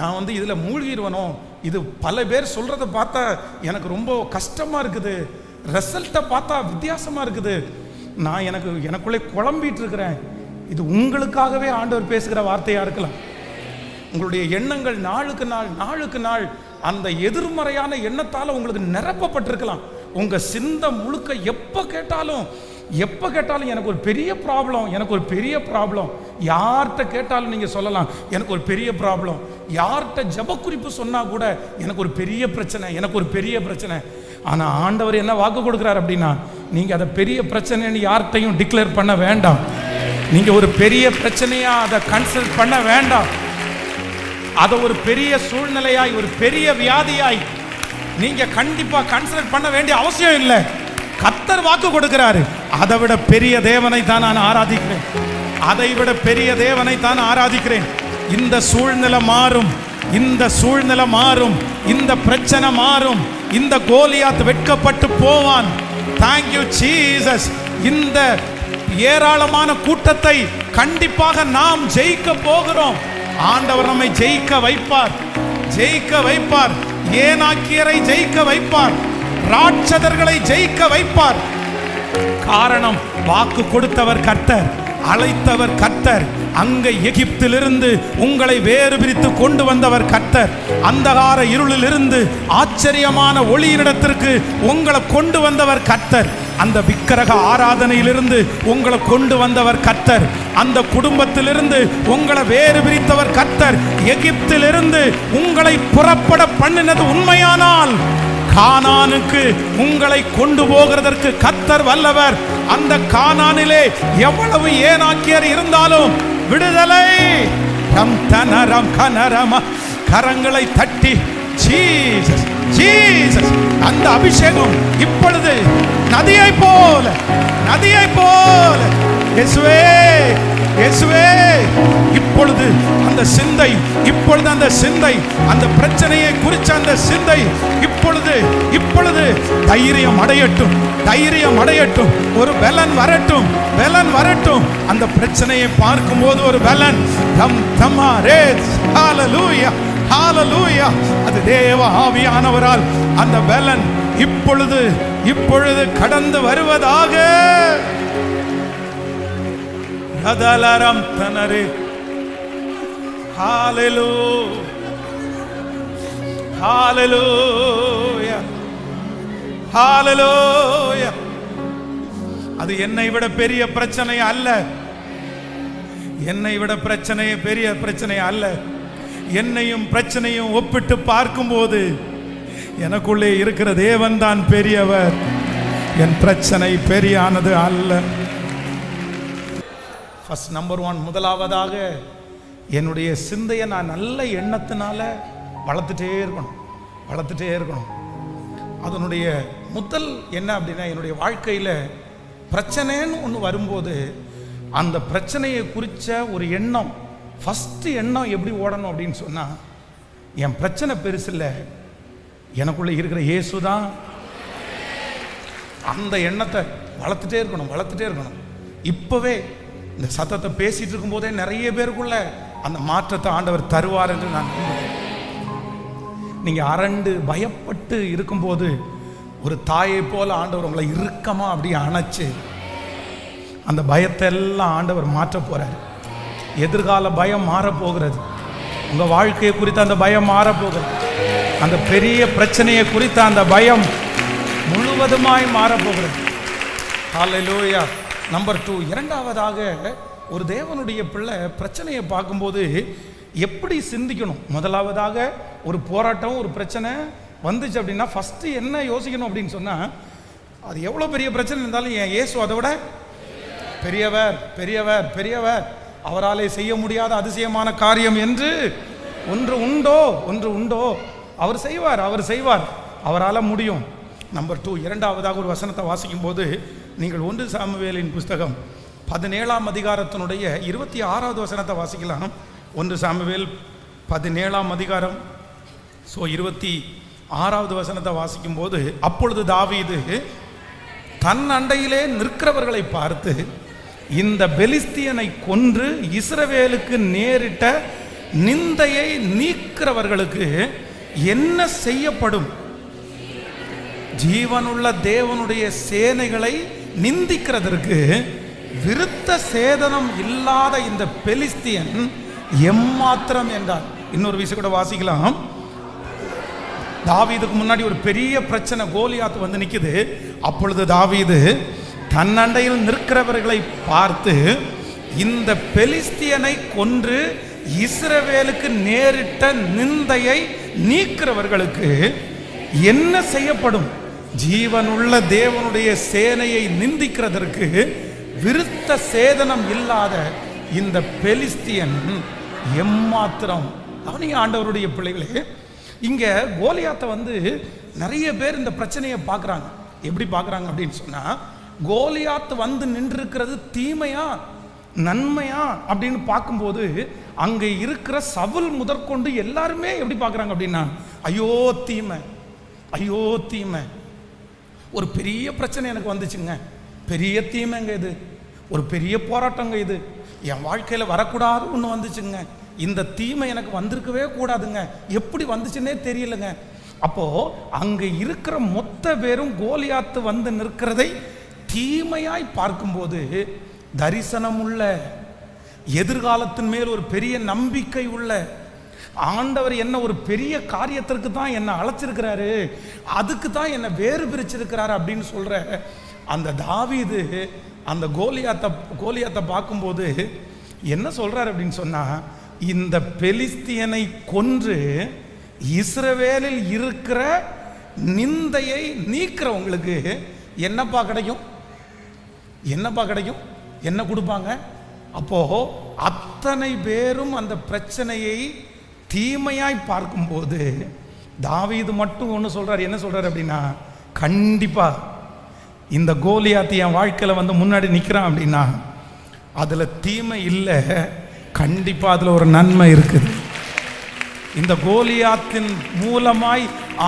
S1: நான் இதில் மூழ்கிடுவனோ, இது பல பேர் சொல்கிறத பார்த்தா எனக்கு ரொம்ப கஷ்டமாக இருக்குது, ரிசல்ட்டை பார்த்தா வித்தியாசமாக இருக்குது, நான் எனக்குள்ளே குழம்பிட்டு இருக்கிறேன். இது உங்களுக்காகவே ஆண்டவர் பேசுகிற வார்த்தையாக இருக்கலாம். உங்களுடைய எண்ணங்கள் நாளுக்கு நாள் அந்த எதிர்மறையான எண்ணத்தால் உங்களுக்கு நிரப்பப்பட்டிருக்கலாம். உங்கள் சிந்தை முழுக்க எப்போ கேட்டாலும் எனக்கு ஒரு பெரிய ப்ராப்ளம், யார்கிட்ட கேட்டாலும் நீங்கள் சொல்லலாம் எனக்கு ஒரு பெரிய ப்ராப்ளம், யார்கிட்ட ஜபக்குறிப்பு சொன்னால் கூட எனக்கு ஒரு பெரிய பிரச்சனை. ஆனால் ஆண்டவர் என்ன வாக்கு கொடுக்குறார் அப்படின்னா, நீங்கள் அதை பெரிய பிரச்சனைன்னு யார்கிட்டையும் டிக்ளேர் பண்ண வேண்டாம். நீங்கள் ஒரு பெரிய பிரச்சனையா அதை கன்சிடர் பண்ண வேண்டாம். அதை ஒரு பெரிய சூழ்நிலையாய், ஒரு பெரிய வியாதியாய் நீங்க கண்டிப்பா கன்சிடர் பண்ண வேண்டிய அவசியம் இல்லை. கர்த்தர் வாக்கு கொடுக்கிறாரு, அதை விட பெரிய தேவனை தான் நான் ஆராதிக்கிறேன், அதைவிட பெரிய தேவனை தான் ஆராதிக்கிறேன். இந்த சூழ்நிலை மாறும், இந்த பிரச்சனை மாறும், இந்த கோலியாத் வெட்கப்பட்டு போவான். Thank you Jesus. இந்த ஏராளமான கூட்டத்தை கண்டிப்பாக நாம் ஜெயிக்க போகிறோம். ஆண்டவர் நம்மை ஜெயிக்க வைப்பார். ஏனாக்கியரை ஜெயிக்க வைப்பார், ராட்சதர்களை ஜெயிக்க வைப்பார். காரணம், வாக்கு கொடுத்தவர் கர்த்தர், அழைத்தவர் கர்த்தர், அங்க எகிப்திலிருந்து உங்களை வேறு பிரித்து கொண்டு வந்தவர் கர்த்தர், அந்தகார இருளில் இருந்து ஆச்சரியமான ஒளியினிடத்திற்கு உங்களை கொண்டு வந்தவர் கர்த்தர், அந்த விக்கிரக ஆராதனையிலிருந்து உங்களை கொண்டு வந்தவர் கர்த்தர், அந்த குடும்பத்திலிருந்து உங்களை வேறு பிரித்தவர் கர்த்தர், எகிப்திலிருந்து உங்களை புறப்பட பண்ணினது உண்மையானால் கானானுக்கு உங்களை கொண்டு போகிறதற்கு கர்த்தர் வல்லவர். அந்த கானானிலே எவ்வளவு ஏனாக்கியர் இருந்தாலும் விடுதலை. கரங்களை தட்டி ஜீசஸ் ஜீசஸ். அந்த அபிஷேகம் இப்பொழுது நதியை போல இயேசுவே இயேசுவே. இப்பொழுது அந்த சிந்தை, அந்த பிரச்சனையை குறித்த அந்த சிந்தை இப்பொழுது தைரியம் அடையட்டும், ஒரு பலன் வரட்டும். அந்த பிரச்சனையை பார்க்கும் போது ஒரு பலன். ஹalleluya. அது தேவ ஆவியானவரால் அந்த பலன் இப்பொழுது கடந்து வருவதாக. ரதலரம் தனரே. ஹalleluya. அது என்னை விட பெரிய பிரச்சனை அல்ல, பெரிய பிரச்சனை அல்ல. என்னையும் பிரச்சனையும் ஒப்பிட்டு பார்க்கும்போது எனக்குள்ளே இருக்கிற தேவன் தான் பெரியவர், என் பிரச்சனை பெரியானது அல்ல. ஃபர்ஸ்ட் நம்பர் 1, முதலாவதாக என்னுடைய சிந்தையை நான் நல்ல எண்ணத்தினால வளர்த்துட்டே இருக்கணும். அதனுடைய முதல் என்ன அப்படின்னா, என்னுடைய வாழ்க்கையில் பிரச்சனைன்னு ஒன்று வரும்போது அந்த பிரச்சனையை குறித்த ஒரு எண்ணம், ஃபஸ்ட்டு எண்ணம் எப்படி ஓடணும் அப்படின்னு சொன்னால், என் பிரச்சனை பெருசு இல்லை, எனக்குள்ளே இருக்கிற இயேசு தான். அந்த எண்ணத்தை வளர்த்துட்டே இருக்கணும். இப்போவே இந்த சத்தத்தை பேசிட்டு இருக்கும்போதே நிறைய பேருக்குள்ள அந்த மாற்றத்தை ஆண்டவர் தருவார் என்று நான் நம்புகிறேன். நீங்கள் அரண்டு பயப்பட்டு இருக்கும்போது ஒரு தாயை போல ஆண்டவர் உங்களை இறுக்கமா அப்படியே அணைச்சு அந்த பயத்தை எல்லாம் ஆண்டவர் மாற்ற போறார். எதிர்கால பயம் மாறப்போகிறது, உங்கள் வாழ்க்கையை குறித்த அந்த பயம் மாறப்போகிறது, அந்த பெரிய பிரச்சனையை குறித்த அந்த பயம் முழுவதுமாய் மாறப்போகிறது. ஹல்லேலூயா. நம்பர் 2, இரண்டாவதாக ஒரு தேவனுடைய பிள்ளை பிரச்சனையை பார்க்கும்போது எப்படி சிந்திக்கணும். முதலாவதாக ஒரு போராட்டம், ஒரு பிரச்சனை வந்துச்சு அப்படின்னா ஃபஸ்ட்டு என்ன யோசிக்கணும் அப்படின்னு சொன்னால், அது எவ்வளோ பெரிய பிரச்சனை இருந்தாலும் என் இயேசு அதை விட பெரியவர், அவராலே செய்ய முடியாத அதிசயமான காரியம் என்று ஒன்று உண்டோ அவர் செய்வார், அவரால் முடியும். நம்பர் 2, இரண்டாவதாக ஒரு வசனத்தை வாசிக்கும் போது நீங்கள் 1 சாமுவேலின் புஸ்தகம் 17ஆம் அதிகாரத்தினுடைய 26வது வசனத்தை வாசிக்கலாம். 1 சாமுவேல் 17ஆம் அதிகாரம் 26வது வசனத்தை வாசிக்கும் போது, அப்பொழுது தாவீது தன் அண்டையிலே நிற்கிறவர்களை பார்த்து, இந்த பெலிஸ்தியனை கொன்று இஸ்ரவேலுக்கு நேரிட்ட நிந்தையை நீக்கிறவர்களுக்கு என்ன செய்யப்படும்? ஜீவனுள்ள தேவனுடைய சேனைகளை நிந்திக்கிறதற்கு விருத்த சேதனம் இல்லாத இந்த பெலிஸ்தியன் எம்மாத்திரம் என்றார். இன்னொரு விஷயம் கூட வாசிக்கலாம். தாவீதுக்கு முன்னாடி ஒரு பெரிய பிரச்சனை, கோலியாத் வந்து நிக்குது. அப்பொழுது தாவீது தன் அண்டையில் நிற்கிறவர்களை பார்த்து, இந்த பெலிஸ்தியனை கொன்று இஸ்ரவேலுக்கு நேரிட்ட நிந்தையை நீக்கிறவர்களுக்கு என்ன செய்யப்படும்? ஜீவனுள்ள தேவனுடைய சேனையை நிந்திக்கிறதற்கு விருத்த சேதனம் இல்லாத இந்த பெலிஸ்தியன் எம்மாத்திரம். அவனிங்க ஆண்டவருடைய பிள்ளைகளே, இங்க கோலியாத்தை வந்து நிறைய பேர் இந்த பிரச்சனையை பார்க்குறாங்க. எப்படி பார்க்குறாங்க அப்படின்னு சொன்னா, கோலியாத்து வந்து நின்றிருக்கிறது தீமையா நன்மையா அப்படின்னு பார்க்கும்போது, அங்கே இருக்கிற சவுல் முதற்கொண்டு எல்லாருமே எப்படி பார்க்குறாங்க அப்படின்னா, ஐயோ தீமை, ஒரு பெரிய பிரச்சனை எனக்கு வந்துச்சுங்க, பெரிய தீமைங்க இது, ஒரு பெரிய போராட்டங்க இது, என் வாழ்க்கையில் வரக்கூடாது ஒன்று வந்துச்சுங்க, இந்த தீமை எனக்கு வந்திருக்கவே கூடாதுங்க, எப்படி வந்துச்சுன்னே தெரியலங்க. அப்போ அங்கே இருக்கிற மொத்த பேரும் கோலியாத்து வந்து நிற்கிறதை தீமையாய் பார்க்கும்போது, தரிசனம் உள்ள, எதிர்காலத்தின் மேல் ஒரு பெரிய நம்பிக்கை உள்ள ஆண்டவர் என்ன ஒரு பெரிய காரியத்திற்கு தான் என்னை அழைச்சிருக்கிறாரு, அதுக்கு தான் என்னை வேறு பிரிச்சிருக்கிறாரு அப்படின்னு சொல்ற அந்த தாவீது அந்த கோலியாத்தை பார்க்கும்போது என்ன சொல்றாரு அப்படின்னு சொன்னா, இந்த பெலிஸ்தியனை கொன்று இஸ்ரவேலில் இருக்கிற நிந்தையை நீக்கிறவங்களுக்கு என்னப்பா கிடைக்கும், என்ன கொடுப்பாங்க? அப்போ அத்தனை பேரும் அந்த பிரச்சனையை தீமையாய் பார்க்கும்போது தாவீது மட்டும் ஒன்று சொல்றாரு. என்ன சொல்றாரு அப்படின்னா, கண்டிப்பா இந்த கோலியாத்து என் வாழ்க்கையில் வந்து முன்னாடி நிற்கிறான் அப்படின்னா அதுல தீமை இல்லை, கண்டிப்பா அதுல ஒரு நன்மை இருக்குது. இந்த கோலியாத்தின் மூலமாய்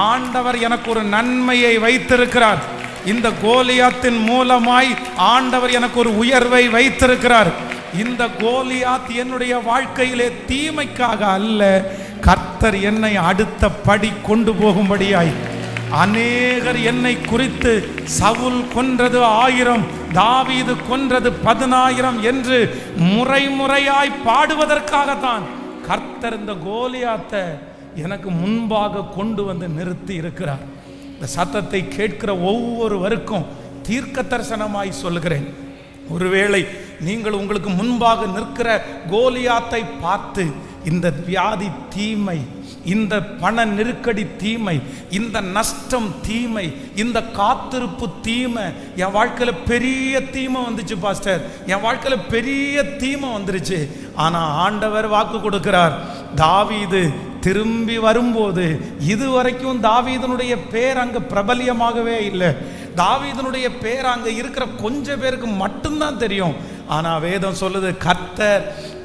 S1: ஆண்டவர் எனக்கு ஒரு நன்மையை வைத்திருக்கிறார். இந்த கோலியாத்தின் மூலமாய் ஆண்டவர் எனக்கு ஒரு உயர்வை வைத்திருக்கிறார். இந்த கோலியாத் என்னுடைய வாழ்க்கையிலே தீமைக்காக அல்ல, கர்த்தர் என்னை அடுத்த படி கொண்டு போகும்படியாய். அநேகர் என்னை குறித்து சவுல் கொன்றது 1000, தாவீது கொன்றது 10000 என்று முறையாய் பாடுவதற்காகத்தான் கர்த்தர் இந்த கோலியாத்தை எனக்கு முன்பாக கொண்டு வந்து நிறுத்தி இருக்கிறார். இந்த சத்தத்தை கேட்கிற ஒவ்வொருவருக்கும் தீர்க்க தரிசனமாய் சொல்லுகிறேன், ஒருவேளை நீங்கள் உங்களுக்கு முன்பாக நிற்கிற கோலியாத்தை பார்த்து, இந்த வியாதி தீமை, இந்த பண நெருக்கடி தீமை, இந்த நஷ்டம் தீமை, இந்த காத்திருப்பு தீமை, என் வாழ்க்கையில் பெரிய தீமை வந்துச்சு பாஸ்டர், என் வாழ்க்கையில் பெரிய தீமை வந்துருச்சு. ஆனால் ஆண்டவர் வாக்கு கொடுக்கிறார், தாவீது திரும்பி வரும்போது, இதுவரைக்கும் தாவீதனுடைய பேர் அங்கே பிரபல்யமாகவே இல்லை, தாவீதனுடைய பேர் அங்கே இருக்கிற கொஞ்சம் பேருக்கு மட்டும்தான் தெரியும். ஆனால் வேதம் சொல்லுது, கர்த்தர்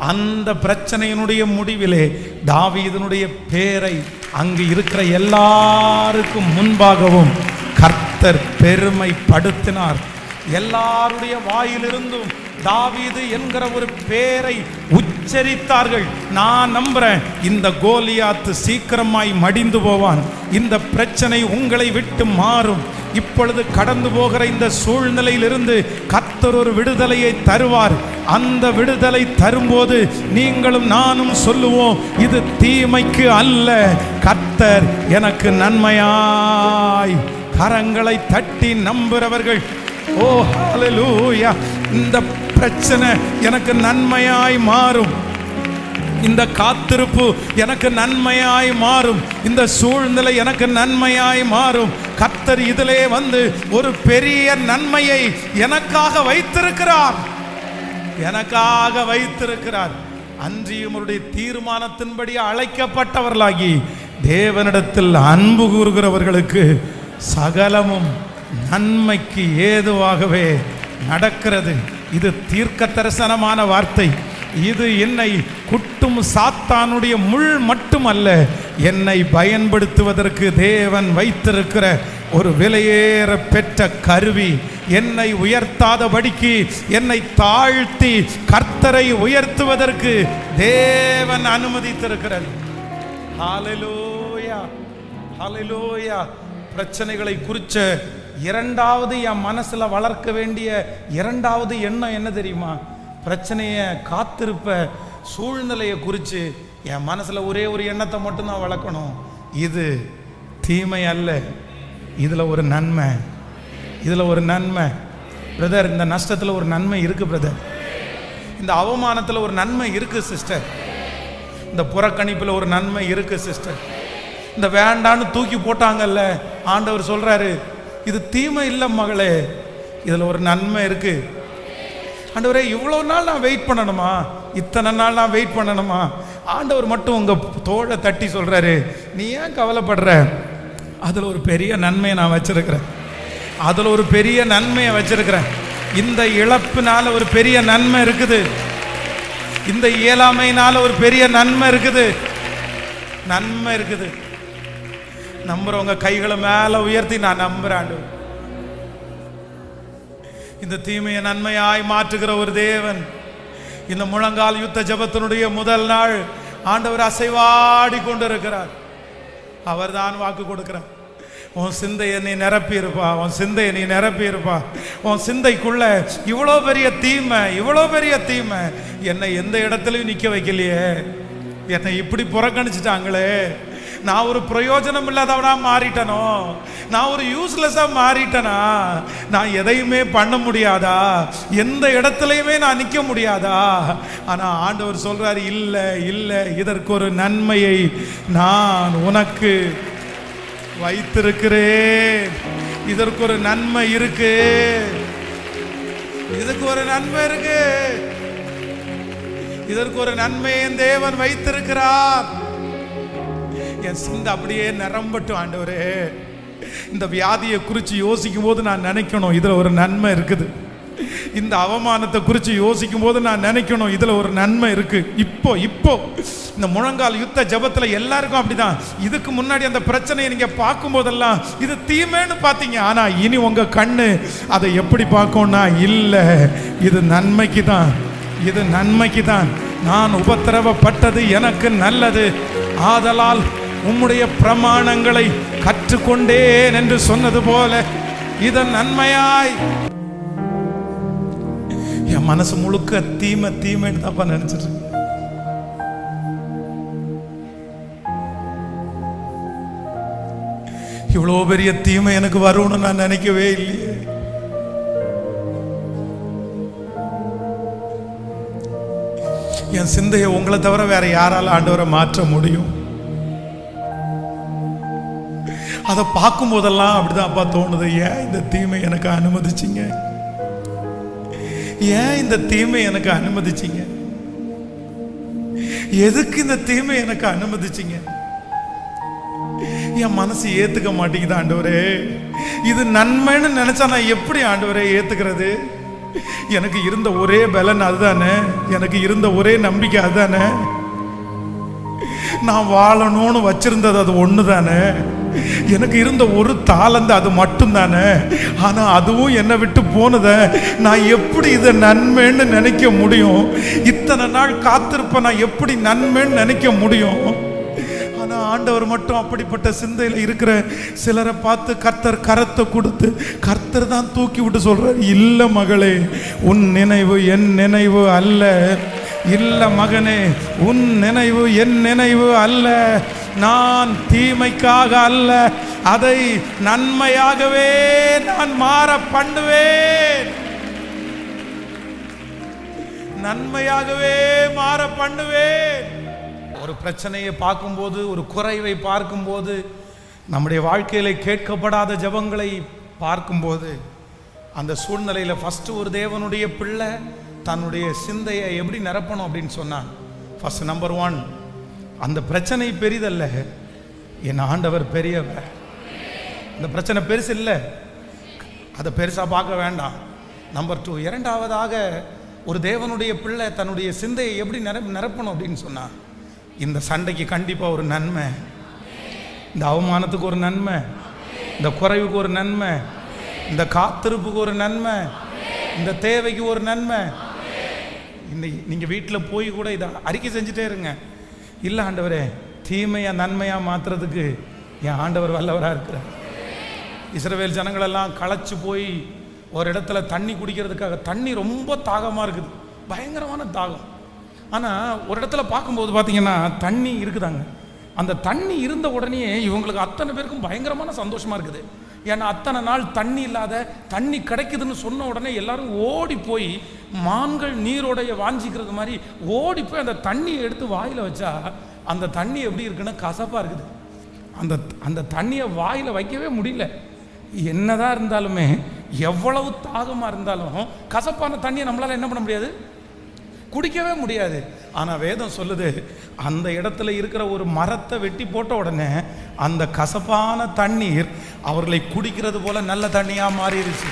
S1: அந்த பிரச்சனையினுடைய முடிவிலே தாவீதனுடைய பேரை அங்கு இருக்கிற எல்லாருக்கும் முன்பாகவும் கர்த்தர் பெருமைப்படுத்தினார். எல்லாருடைய வாயிலிருந்தும் தாவீது என்கிற ஒரு பேரை உச்சரித்தார்கள். நான் நம்புறேன், இந்த கோலியாத்து சீக்கிரமாய் மடிந்து போவான், இந்த பிரச்சனை உங்களை விட்டு மாறும். இப்பொழுது கடந்து போகிற இந்த சூழ்நிலையிலிருந்து கர்த்தர் ஒரு விடுதலையை தருவார். அந்த விடுதலை தரும்போது நீங்களும் நானும் சொல்லுவோம், இது தீமைக்கு அல்ல, கர்த்தர் எனக்கு நன்மையாய். கரங்களை தட்டி நம்புறவர்கள், ஓ ஹல்லேலூயா, இந்த பிரச்சனை எனக்கு நன்மையாய் மாறும், இந்த காத்திருப்பு எனக்கு நன்மையாய் மாறும், இந்த சூழ்நிலை எனக்கு நன்மையாய் மாறும். கர்த்தர் இதிலே வந்து ஒரு பெரிய நன்மையை எனக்காக வைத்திருக்கிறார். அன்றியும் அவருடைய தீர்மானத்தின்படி அழைக்கப்பட்டவர்களாகி தேவனிடத்தில் அன்பு கூறுகிறவர்களுக்கு சகலமும் நன்மைக்கு ஏதுவாகவே நடக்கிறது. இது தீர்க்க தரிசனமான வார்த்தை. இது என்னை குட்டும் சாத்தானுடைய முள் மட்டுமல்ல, என்னை பயன்படுத்துவதற்கு தேவன் வைத்திருக்கிற ஒரு விலையேற பெற்ற கருவி. என்னை உயர்த்தாதபடிக்கு என்னை தாழ்த்தி கர்த்தரை உயர்த்துவதற்கு தேவன் அனுமதித்திருக்கிறார். ஹல்லேலூயா, ஹல்லேலூயா. பிரச்சனைகளை குறிச்ச இரண்டாவது என் மனசுல வளர்க்க வேண்டிய இரண்டாவது எண்ணம் என்ன தெரியுமா? பிரச்சனையை காத்திருப்ப சூழ்நிலையை குறித்து என் மனசுல ஒரே ஒரு எண்ணத்தை மட்டும் நான் வளர்க்கணும். இது தீமை அல்ல, இதுல ஒரு நன்மை, இதுல ஒரு நன்மை. பிரதர், இந்த நஷ்டத்துல ஒரு நன்மை இருக்கு பிரதர். இந்த அவமானத்துல ஒரு நன்மை இருக்கு சிஸ்டர். இந்த புறக்கணிப்புல ஒரு நன்மை இருக்கு சிஸ்டர். இந்த வேண்டான்னு தூக்கி போட்டாங்கல்ல, ஆண்டவர் சொல்றாரு இது தீமை இல்லை மகளே, இதுல ஒரு நன்மை இருக்கு. ஆண்டவரே, இவ்வளவு நாள் நான் வெயிட் பண்ணணுமா? இத்தனை நாள் நான் வெயிட் பண்ணணுமா? ஆண்டவர் மட்டும் உங்க தோளை தட்டி சொல்றாரு, நீ ஏன் கவலைப்படுற? அதுல ஒரு பெரிய நன்மையை நான் வச்சிருக்கிறேன். அதுல ஒரு பெரிய நன்மையை வச்சிருக்கிறேன். இந்த இழப்பினால ஒரு பெரிய நன்மை இருக்குது. இந்த இயலாமையினால ஒரு பெரிய நன்மை இருக்குது. நன்மை இருக்குது. நம்புறவங்க கைகளை மேல உயர்த்தி நான் நம்புறேன். இந்த தீமையை நன்மையாய் மாற்றுகிற ஒரு தேவன். இந்த முழங்கால் யுத்த ஜெபத்தினுடைய முதல் நாள் ஆண்டவர் அசைவாடி கொண்டிருக்கிறார். அவர் தான் வாக்கு கொடுக்கிறார். உன் சிந்தையை நீ நிரப்பி இருப்பா, உன் சிந்தையை நீ நிரப்பி இருப்பா. உன் சிந்தைக்குள்ள இவ்வளோ பெரிய தீமை, இவ்வளோ பெரிய தீமை என்னை எந்த இடத்துலையும் நிற்க வைக்கலையே, என்னை இப்படி புறக்கணிச்சிட்டாங்களே, நான் ஒரு பிரயோஜனம் இல்லாதவனா மாறிட்டனோ, நான் ஒரு யூஸ்லெஸ்ஸா மாறிட்டனா, நான் எதையுமே பண்ண முடியாதா, எந்த இடத்துலையுமே நான் நிற்க முடியாதா? ஆனா ஆண்டவர் சொல்றாரு, இல்லை இல்லை, இதற்கு ஒரு நன்மையை நான் உனக்கு வைத்திருக்கிறேன். இதற்கு ஒரு நன்மை இருக்கு, இதுக்கு ஒரு நன்மை இருக்கு, இதற்கு ஒரு நன்மையை தேவன் வைத்திருக்கிறார். என் சிந்தை அப்படியே நிரம்பட்டும் ஆண்டவரே. இந்த வியாதியை குறித்து யோசிக்கும் போது நான் நினைக்கணும், இதுல ஒரு நன்மை இருக்குது. இந்த அவமானத்தை குறித்து யோசிக்கும் போது நான் நினைக்கணும், இதுல ஒரு நன்மை இருக்கு. இப்போ இந்த முழங்கால் யுத்த ஜெபத்துல எல்லாருக்கும் அப்படிதான். இதுக்கு முன்னாடி அந்த பிரச்சனையை நீங்க பார்க்கும் போதெல்லாம் இது தீமைன்னு பார்த்தீங்க. ஆனா இனி உங்க கண்ணு அதை எப்படி பார்க்கும்னா, இல்ல, இது நன்மைக்கு தான், இது நன்மைக்கு தான். நான் உபத்திரவப்பட்டது எனக்கு நல்லது, ஆதலால் உம்முடைய பிரமாணங்களை கற்றுக்கொண்டேன் என்று சொன்னது போல இதன் நன்மையாய். என் மனசு முழுக்க தீமை தீமைன்னு தான் நினைச்சிட்டு, இவ்வளோ பெரிய தீமை எனக்கு வரும்னு நான் நினைக்கவே இல்லையே. என் சிந்தையை உங்களை தவிர வேற யாரால ஆண்டவரை மாற்ற முடியும்? அதை பார்க்கும் போதெல்லாம் அப்படிதான் அப்பா தோணுது, ஏன் இந்த தீமை எனக்கு அனுமதிச்சிங்க, ஏன் இந்த தீமை எனக்கு அனுமதிச்சிங்க, எதுக்கு இந்த தீமை எனக்கு அனுமதிச்சிங்க? என் மனசு ஏத்துக்க மாட்டேங்குது ஆண்டவரே. இது நன்மைன்னு நினைச்சா நான் எப்படி ஆண்டவரே ஏத்துக்கிறது? எனக்கு இருந்த ஒரே பலன் அதுதானே, எனக்கு இருந்த ஒரே நம்பிக்கை அதுதானே, நான் வாழணும்னு வச்சிருந்தது அது ஒண்ணு தானே, எனக்கு இருந்த ஒரு தாளந்து அது மட்டும் தானே. ஆனா அதுவும் என்னை விட்டு போனத நான் எப்படி இதை நன்மைன்னு நினைக்க முடியும்? இத்தனை நாள் காத்திருப்ப நான் எப்படி நன்மைன்னு நினைக்க முடியும்? ஆனா ஆண்டவர் மட்டும் அப்படிப்பட்ட சிந்தையில இருக்கிற சிலரை பார்த்து கர்த்தர் கரத்தை கொடுத்து கர்த்தர் தான் தூக்கி விட்டு சொல்றார், இல்ல மகளே, உன் நினைவு என் நினைவு அல்ல, இல்ல மகனே, உன் நினைவு என் நினைவு அல்ல, நான் தீமைக்காக அல்ல, அதை நன்மையாகவே நான் மாற பண்ணுவேன், நன்மையாகவே மாற பண்ணுவேன். ஒரு பிரச்சனையை பார்க்கும்போது, ஒரு குறைவை பார்க்கும்போது, நம்முடைய வாழ்க்கையில கேட்கப்படாத ஜெபங்களை பார்க்கும்போது, அந்த சூழ்நிலையில ஃபர்ஸ்ட் ஒரு தேவனுடைய பிள்ளை தன்னுடைய சிந்தையை எப்படி நிரப்பணும் அப்படின்னு சொன்னான். ஃபர்ஸ்ட் நம்பர் 1, அந்த பிரச்சனை பெரிதல்ல, என் ஆண்டவர் பெரியவர். அந்த பிரச்சனை பெருசு இல்லை, அதை பெருசாக பார்க்க வேண்டாம். நம்பர் 2, இரண்டாவதாக ஒரு தேவனுடைய பிள்ளை தன்னுடைய சிந்தையை எப்படி நிரப்பணும் அப்படின்னு சொன்னால், இந்த சண்டைக்கு கண்டிப்பாக ஒரு நன்மை, இந்த அவமானத்துக்கு ஒரு நன்மை, இந்த குறைவுக்கு ஒரு நன்மை, இந்த காத்திருப்புக்கு ஒரு நன்மை, இந்த தேவைக்கு ஒரு நன்மை. இன்னைக்கு நீங்கள் வீட்டில் போய் கூட இதை அறிக்கை செஞ்சுட்டே இருங்க. இல்லை ஆண்டவரே, தீமையாக நன்மையாக மாற்றுறதுக்கு என் ஆண்டவர் வல்லவராக இருக்கிறார். இஸ்ரவேல் ஜனங்களெல்லாம் களைச்சு போய் ஒரு இடத்துல தண்ணி குடிக்கிறதுக்காக, தண்ணி ரொம்ப தாகமாக இருக்குது, பயங்கரமான தாகம். ஆனால் ஒரு இடத்துல பார்க்கும்போது பார்த்தீங்கன்னா தண்ணி இருக்குதாங்க. அந்த தண்ணி இருந்த உடனே இவங்களுக்கு அத்தனை பேருக்கும் பயங்கரமான சந்தோஷமாக இருக்குது. ஏன்னா அத்தனை நாள் தண்ணி இல்லாத, தண்ணி கிடைக்குதுன்னு சொன்ன உடனே எல்லாரும் ஓடி போய் மான்கள் நீரோடைய வாஞ்சிக்கிறது மாதிரி ஓடி போய் அந்த தண்ணியை எடுத்து வாயில் வச்சா அந்த தண்ணி எப்படி இருக்குன்னா கசப்பாக இருக்குது. அந்த தண்ணியை வாயில் வைக்கவே முடியல. என்னதான் இருந்தாலுமே, எவ்வளவு தாகமாக இருந்தாலும் கசப்பான தண்ணியை நம்மளால் என்ன பண்ண முடியாது, குடிக்கவே முடியாது. ஆனால் வேதம் சொல்லுது, அந்த இடத்துல இருக்கிற ஒரு மரத்தை வெட்டி போட்ட உடனே அந்த கசப்பான தண்ணீர் அவர்களை குடிக்கிறது போல நல்ல தண்ணியாக மாறிடுச்சு.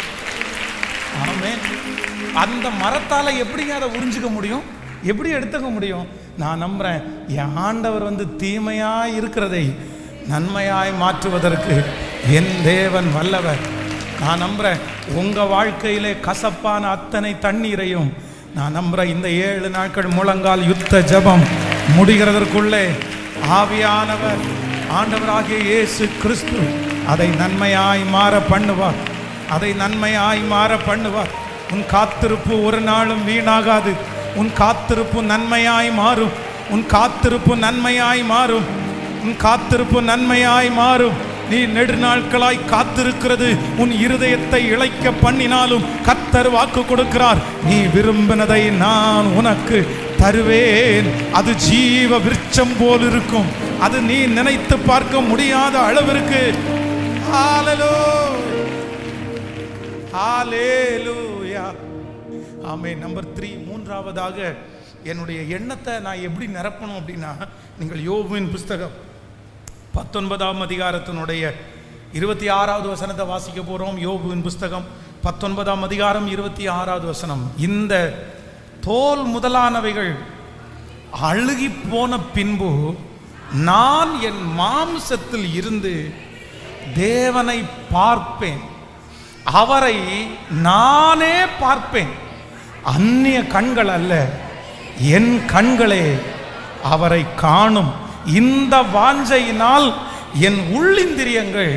S1: ஆமென். அந்த மரத்தால் எப்படிங்க அதை உறிஞ்சிக்க முடியும், எப்படி எடுத்துக்க முடியும்? நான் நம்புகிறேன், என் ஆண்டவர் தீமையாய் இருக்கிறதை நன்மையாய் மாற்றுவதற்கு என் தேவன் வல்லவர். நான் நம்புகிறேன், உங்கள் வாழ்க்கையிலே கசப்பான அத்தனை தண்ணீரையும் நான் நம்புகிறேன், இந்த 7 நாட்கள் முழங்கால் யுத்த ஜெபம் முடிகிறதற்குள்ளே ஆவியானவர், ஆண்டவராகிய இயேசு கிறிஸ்து அதை நன்மையாய் மாற பண்ணுவார், அதை நன்மையாய் மாற பண்ணுவார். உன் காத்திருப்பு ஒரு நாளும் வீணாகாது. உன் காத்திருப்பு நன்மையாய் மாறும். உன் காத்திருப்பு நன்மையாய் மாறும். உன் காத்திருப்பு நன்மையாய் மாறும். நீ நெடுநாட்களாய் காத்திருக்கிறது உன் இருதயத்தை இளைக்க பண்ணினாலும் கர்த்தர் வாக்கு கொடுக்கிறார், நீ விரும்பினதை நான் உனக்கு தருவேன். அது ஜீவ விருட்சம் போல் இருக்கும். அது நீ நினைத்து பார்க்க முடியாத அளவிற்கு. ஹல்லேலூயா. ஆமென். நம்பர் 3, மூன்றாவதாக என்னுடைய எண்ணத்தை நான் எப்படி நிரப்பணும் அப்படின்னா, நீங்கள் யோபுவின் புஸ்தகம் 19ஆம் அதிகாரத்தினுடைய 26வது வசனத்தை வாசிக்க போகிறோம். யோபுவின் புஸ்தகம் 19ஆம் அதிகாரம் 26வது வசனம். இந்த தோல் முதலானவைகள் அழுகி போன பின்பு நான் என் மாம்சத்தில் இருந்து தேவனை பார்ப்பேன், அவரை நானே பார்ப்பேன். அந்நிய கண்கள் அல்ல, என் கண்களே அவரை காணும். இந்த வாஞ்சையினால் என் உள்ளிந்திரியங்கள்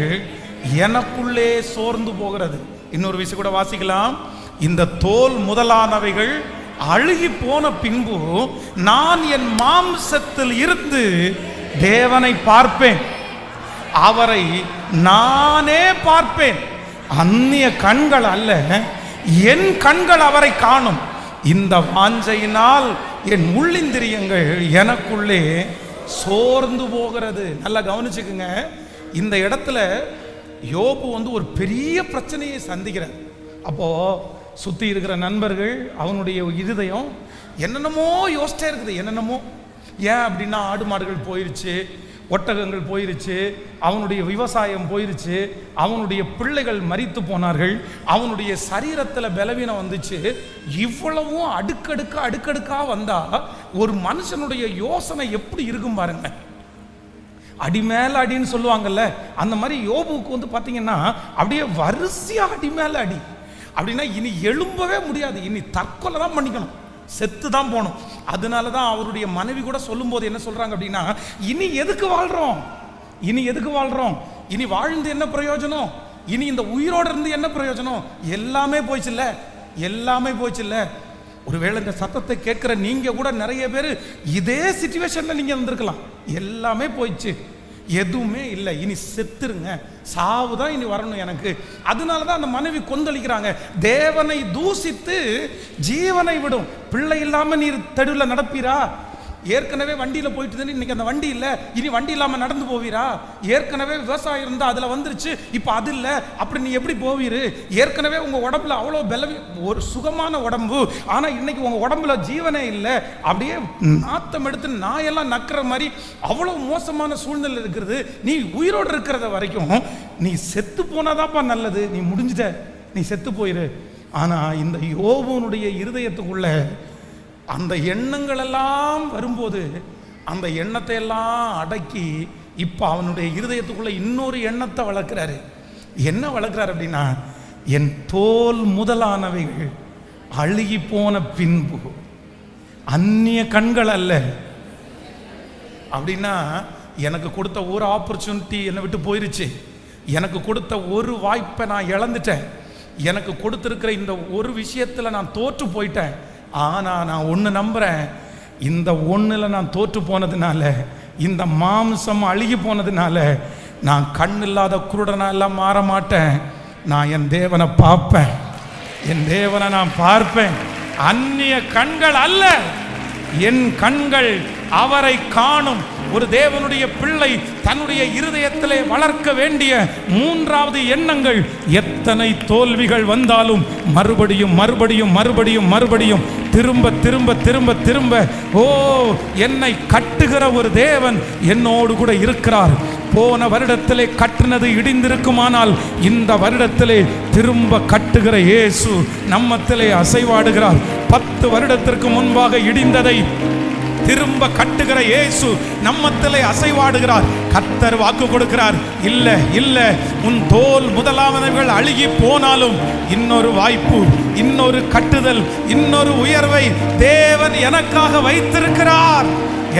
S1: எனக்குள்ளே சோர்ந்து போகிறது. இன்னொரு விஷயம் கூட வாசிக்கலாம். இந்த தோல் முதலானவைகள் அழுகி போன பின்பு நான் என் மாம்சத்தில் இருந்து தேவனை பார்ப்பேன், அவரை நானே பார்ப்பேன். அந்நிய கண்கள் அல்ல, என் கண்கள் அவரை காணும். இந்த வாஞ்சையினால் என் உள்ளிந்திரியங்கள் எனக்குள்ளே சோர்ந்து போகிறது. நல்லா கவனிச்சுக்குங்க. இந்த இடத்துல யோபு ஒரு பெரிய பிரச்சனையை சந்திக்கிறார். அப்போ சுத்தி இருக்கிற நண்பர்கள், அவனுடைய இருதயம் என்னென்னமோ யோசிச்சே இருக்குது, என்னென்னமோ. ஏன் அப்படின்னா, ஆடு மாடுகள் போயிருச்சு, ஒட்டகங்கள் போயிருச்சு, அவனுடைய விவசாயம் போயிருச்சு, அவனுடைய பிள்ளைகள் மரித்து போனார்கள், அவனுடைய சரீரத்தில் பலவீனம் வந்துச்சு. இவ்வளவும் அடுக்கடுக்கா வந்தா ஒரு மனுஷனுடைய யோசனை எப்படி இருக்கும் பாருங்க. அடி மேல அடின்னு சொல்லுவாங்கல்ல, அந்த மாதிரி யோபுக்கு பார்த்தீங்கன்னா அப்படியே வரிசையா அடி மேல அடி. அப்படின்னா இனி எழும்பவே முடியாது, இனி தற்கொலை தான் பண்ணிக்கணும், செத்து தான் போகணும். அதனால தான் அவருடைய மனைவி கூட சொல்லும்போது என்ன சொல்றாங்க அப்படின்னா, இனி எதுக்கு வாழ்றோம், இனி எதுக்கு வாழ்றோம், இனி வாழ்ந்து என்ன பிரயோஜனம், இனி இந்த உயிரோடு இருந்து என்ன பிரயோஜனம், எல்லாமே போயிச்சுல்ல, எல்லாமே போயிச்சுல்ல. ஒருவேளை இந்த சத்தத்தை கேட்கிற நீங்க கூட நிறைய பேர் இதே சிச்சுவேஷன்ல நீங்க வந்திருக்கலாம். எல்லாமே போயிடுச்சு, எதுவுமே இல்லை, இனி செத்துருங்க, சாவு தான் இனி வரணும் எனக்கு. அதனால தான் அந்த மனைவி கொந்தளிக்கிறாங்க. தேவனை தூசித்து ஜீவனை விடும். பிள்ளை இல்லாம நீர் தெருவில் நடப்பீரா, ஏற்கனவே வண்டியில் போயிட்டு இன்னைக்கு அந்த வண்டி இல்லை, இனி வண்டி இல்லாமல் நடந்து போவீரா? ஏற்கனவே விவசாயம் இருந்தால் அதில் வந்துருச்சு, இப்போ அது இல்லை, அப்படி நீ எப்படி போவீரு? ஏற்கனவே உங்கள் உடம்புல அவ்வளோ ஒரு சுகமான உடம்பு, ஆனால் இன்னைக்கு உங்கள் உடம்புல ஜீவனே இல்லை, அப்படியே நாத்தம் எடுத்து நாயெல்லாம் நக்கிற மாதிரி அவ்வளோ மோசமான சூழ்நிலை இருக்கிறது. நீ உயிரோடு இருக்கிறத வரைக்கும் நீ செத்து போனாதாப்பா நல்லது, நீ முடிஞ்சிட்ட, நீ செத்து போயிரு. ஆனால் இந்த யோபுனுடைய இருதயத்துக்குள்ள அந்த எண்ணங்கள் எல்லாம் வரும்போது அந்த எண்ணத்தை எல்லாம் அடக்கி இப்போ அவனுடைய இருதயத்துக்குள்ள இன்னொரு எண்ணத்தை வளர்க்கிறாரு. என்ன வளர்க்கிறார் அப்படின்னா, என் தோல் முதலானவைகள் அழுகி போன பின்பு அந்நிய கண்கள் அல்ல. அப்படின்னா எனக்கு கொடுத்த ஒரு ஆப்பர்ச்சுனிட்டி என்னை விட்டு போயிருச்சு, எனக்கு கொடுத்த ஒரு வாய்ப்பை நான் இழந்துட்டேன், எனக்கு கொடுத்துருக்கிற இந்த ஒரு விஷயத்தில் நான் தோற்று போயிட்டேன். ஆனால் நான் ஒன்று நம்புகிறேன், இந்த ஒன்றில் நான் தோற்று போனதுனால, இந்த மாம்சம் அழுகி போனதுனால நான் கண் இல்லாத குருடனாக எல்லாம் மாற மாட்டேன். நான் என் தேவனை பார்ப்பேன், என் தேவனை நான் பார்ப்பேன். அந்நிய கண்கள் அல்ல, என் கண்கள் அவரை காணும். ஒரு தேவனுடைய பிள்ளை தன்னுடைய இருதயத்திலே வளர்க்க வேண்டிய மூன்றாவது எண்ணங்கள், எத்தனை தோல்விகள் வந்தாலும் மறுபடியும் மறுபடியும் மறுபடியும் மறுபடியும் திரும்ப திரும்ப திரும்ப திரும்ப ஓ, என்னை கட்டுகிற ஒரு தேவன் என்னோடு கூட இருக்கிறார். போன வருடத்திலே கட்டினது இடிந்திருக்குமானால் இந்த வருடத்திலே திரும்ப கட்டுகிற இயேசு நம்மத்திலே அசைவாடுகிறார். 10 வருடத்திற்கு முன்பாக இடிந்ததை திரும்ப கட்டுகிற இயேசு நம்மத்திலே அசைவாடுகிறார். கர்த்தர் வாக்கு கொடுக்கிறார், இல்ல இல்ல, உன் தோல் முதலாவனவர்கள் அழுகி போனாலும் இன்னொரு வாய்ப்பு, இன்னொரு கட்டுதல், இன்னொரு உயர்வை தேவன் எனக்காக வைத்திருக்கிறார்.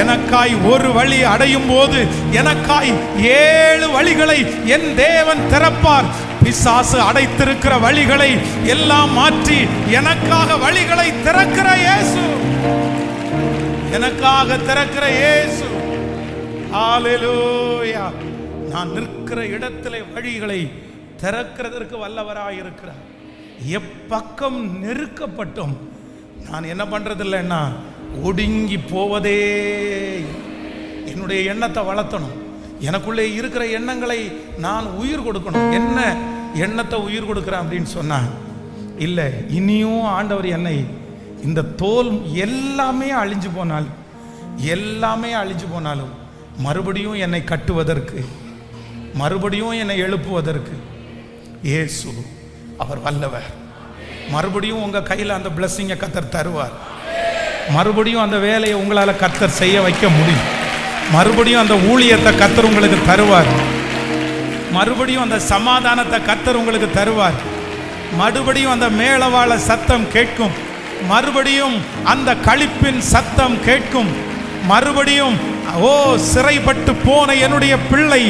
S1: எனக்காய் ஒரு வழி அடையும் போது எனக்காய் 7 வழிகளை என் தேவன் திறப்பார். பிசாசு அடைத்திருக்கிற வழிகளை எல்லாம் மாற்றி எனக்காக வழிகளை திறக்கிற இயேசு, எனக்காக திறக்கிற இயேசு. ஹல்லேலூயா. நான் நிற்கிற இடத்திலே வழிகளை திறக்கிறதற்கு வல்லவராய் இருக்கிறார். எப்பக்கம் நெருக்கப்பட்டும் நான் என்ன பண்றதில்லைன்னா ஒடுங்கி போவதே. என்னுடைய எண்ணத்தை வளர்த்தணும், எனக்குள்ளே இருக்கிற எண்ணங்களை நான் உயிர் கொடுக்கணும். என்ன எண்ணத்தை உயிர் கொடுக்கிறேன் அப்படின்னு சொன்னா, இல்லை இனியும் ஆண்டவர் என்னை இந்த தோல் எல்லாமே அழிஞ்சு போனாலும், எல்லாமே அழிஞ்சு போனாலும் மறுபடியும் என்னை கட்டுவதற்கு, மறுபடியும் என்னை எழுப்புவதற்கு இயேசு அவர் வல்லவர். மறுபடியும் உங்கள் கையில் அந்த பிளஸ்ஸிங்கை கர்த்தர் தருவார். மறுபடியும் அந்த வேலையை உங்களால் கர்த்தர் செய்ய வைக்க முடியும். மறுபடியும் அந்த ஊழியத்தை கர்த்தர் உங்களுக்கு தருவார். மறுபடியும் அந்த சமாதானத்தை கர்த்தர் உங்களுக்கு தருவார். மறுபடியும் அந்த மேளவாள சத்தம் கேட்கும், மறுபடியும் அந்த களிப்பின் சத்தம் கேட்கும். மறுபடியும் ஓ, சிறைப்பட்டு போன என்னுடைய பிள்ளை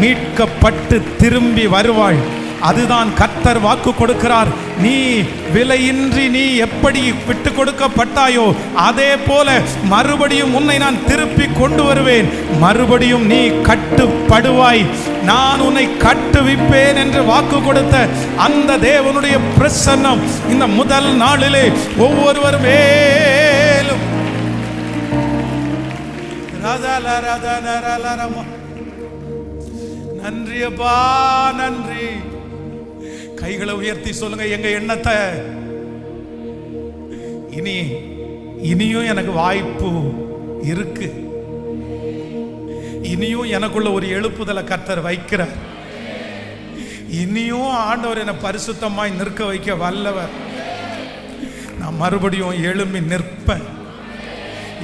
S1: மீட்கப்பட்டு திரும்பி வருவாள். அதுதான் கர்த்தர் வாக்கு கொடுக்கிறார். நீ விலையின்றி நீ எப்படி விட்டு கொடுக்கப்பட்டாயோ அதே போல மறுபடியும் உன்னை நான் திருப்பி கொண்டு வருவேன். மறுபடியும் நீ கட்டுப்படுவாய், நான் உன்னை கட்டுவிப்பேன் என்று வாக்கு கொடுத்த அந்த தேவனுடைய பிரசன்னம் இந்த முதல் நாளிலே ஒவ்வொருவர் மேலும் நன்றி அப்பா, நன்றி. கைகளை உயர்த்தி சொல்லுங்க, எங்க எண்ணத்தை இனியும் எனக்கு வாய்ப்பு இருக்கு. இனியும் எனக்குள்ள ஒரு எழுப்புதலை கர்த்தர் வைக்கிறார். இனியும் ஆண்டவர் என்னை பரிசுத்தமாய் நிற்க வைக்க வல்லவர். நான் மறுபடியும் எழும்பி நிற்பேன்.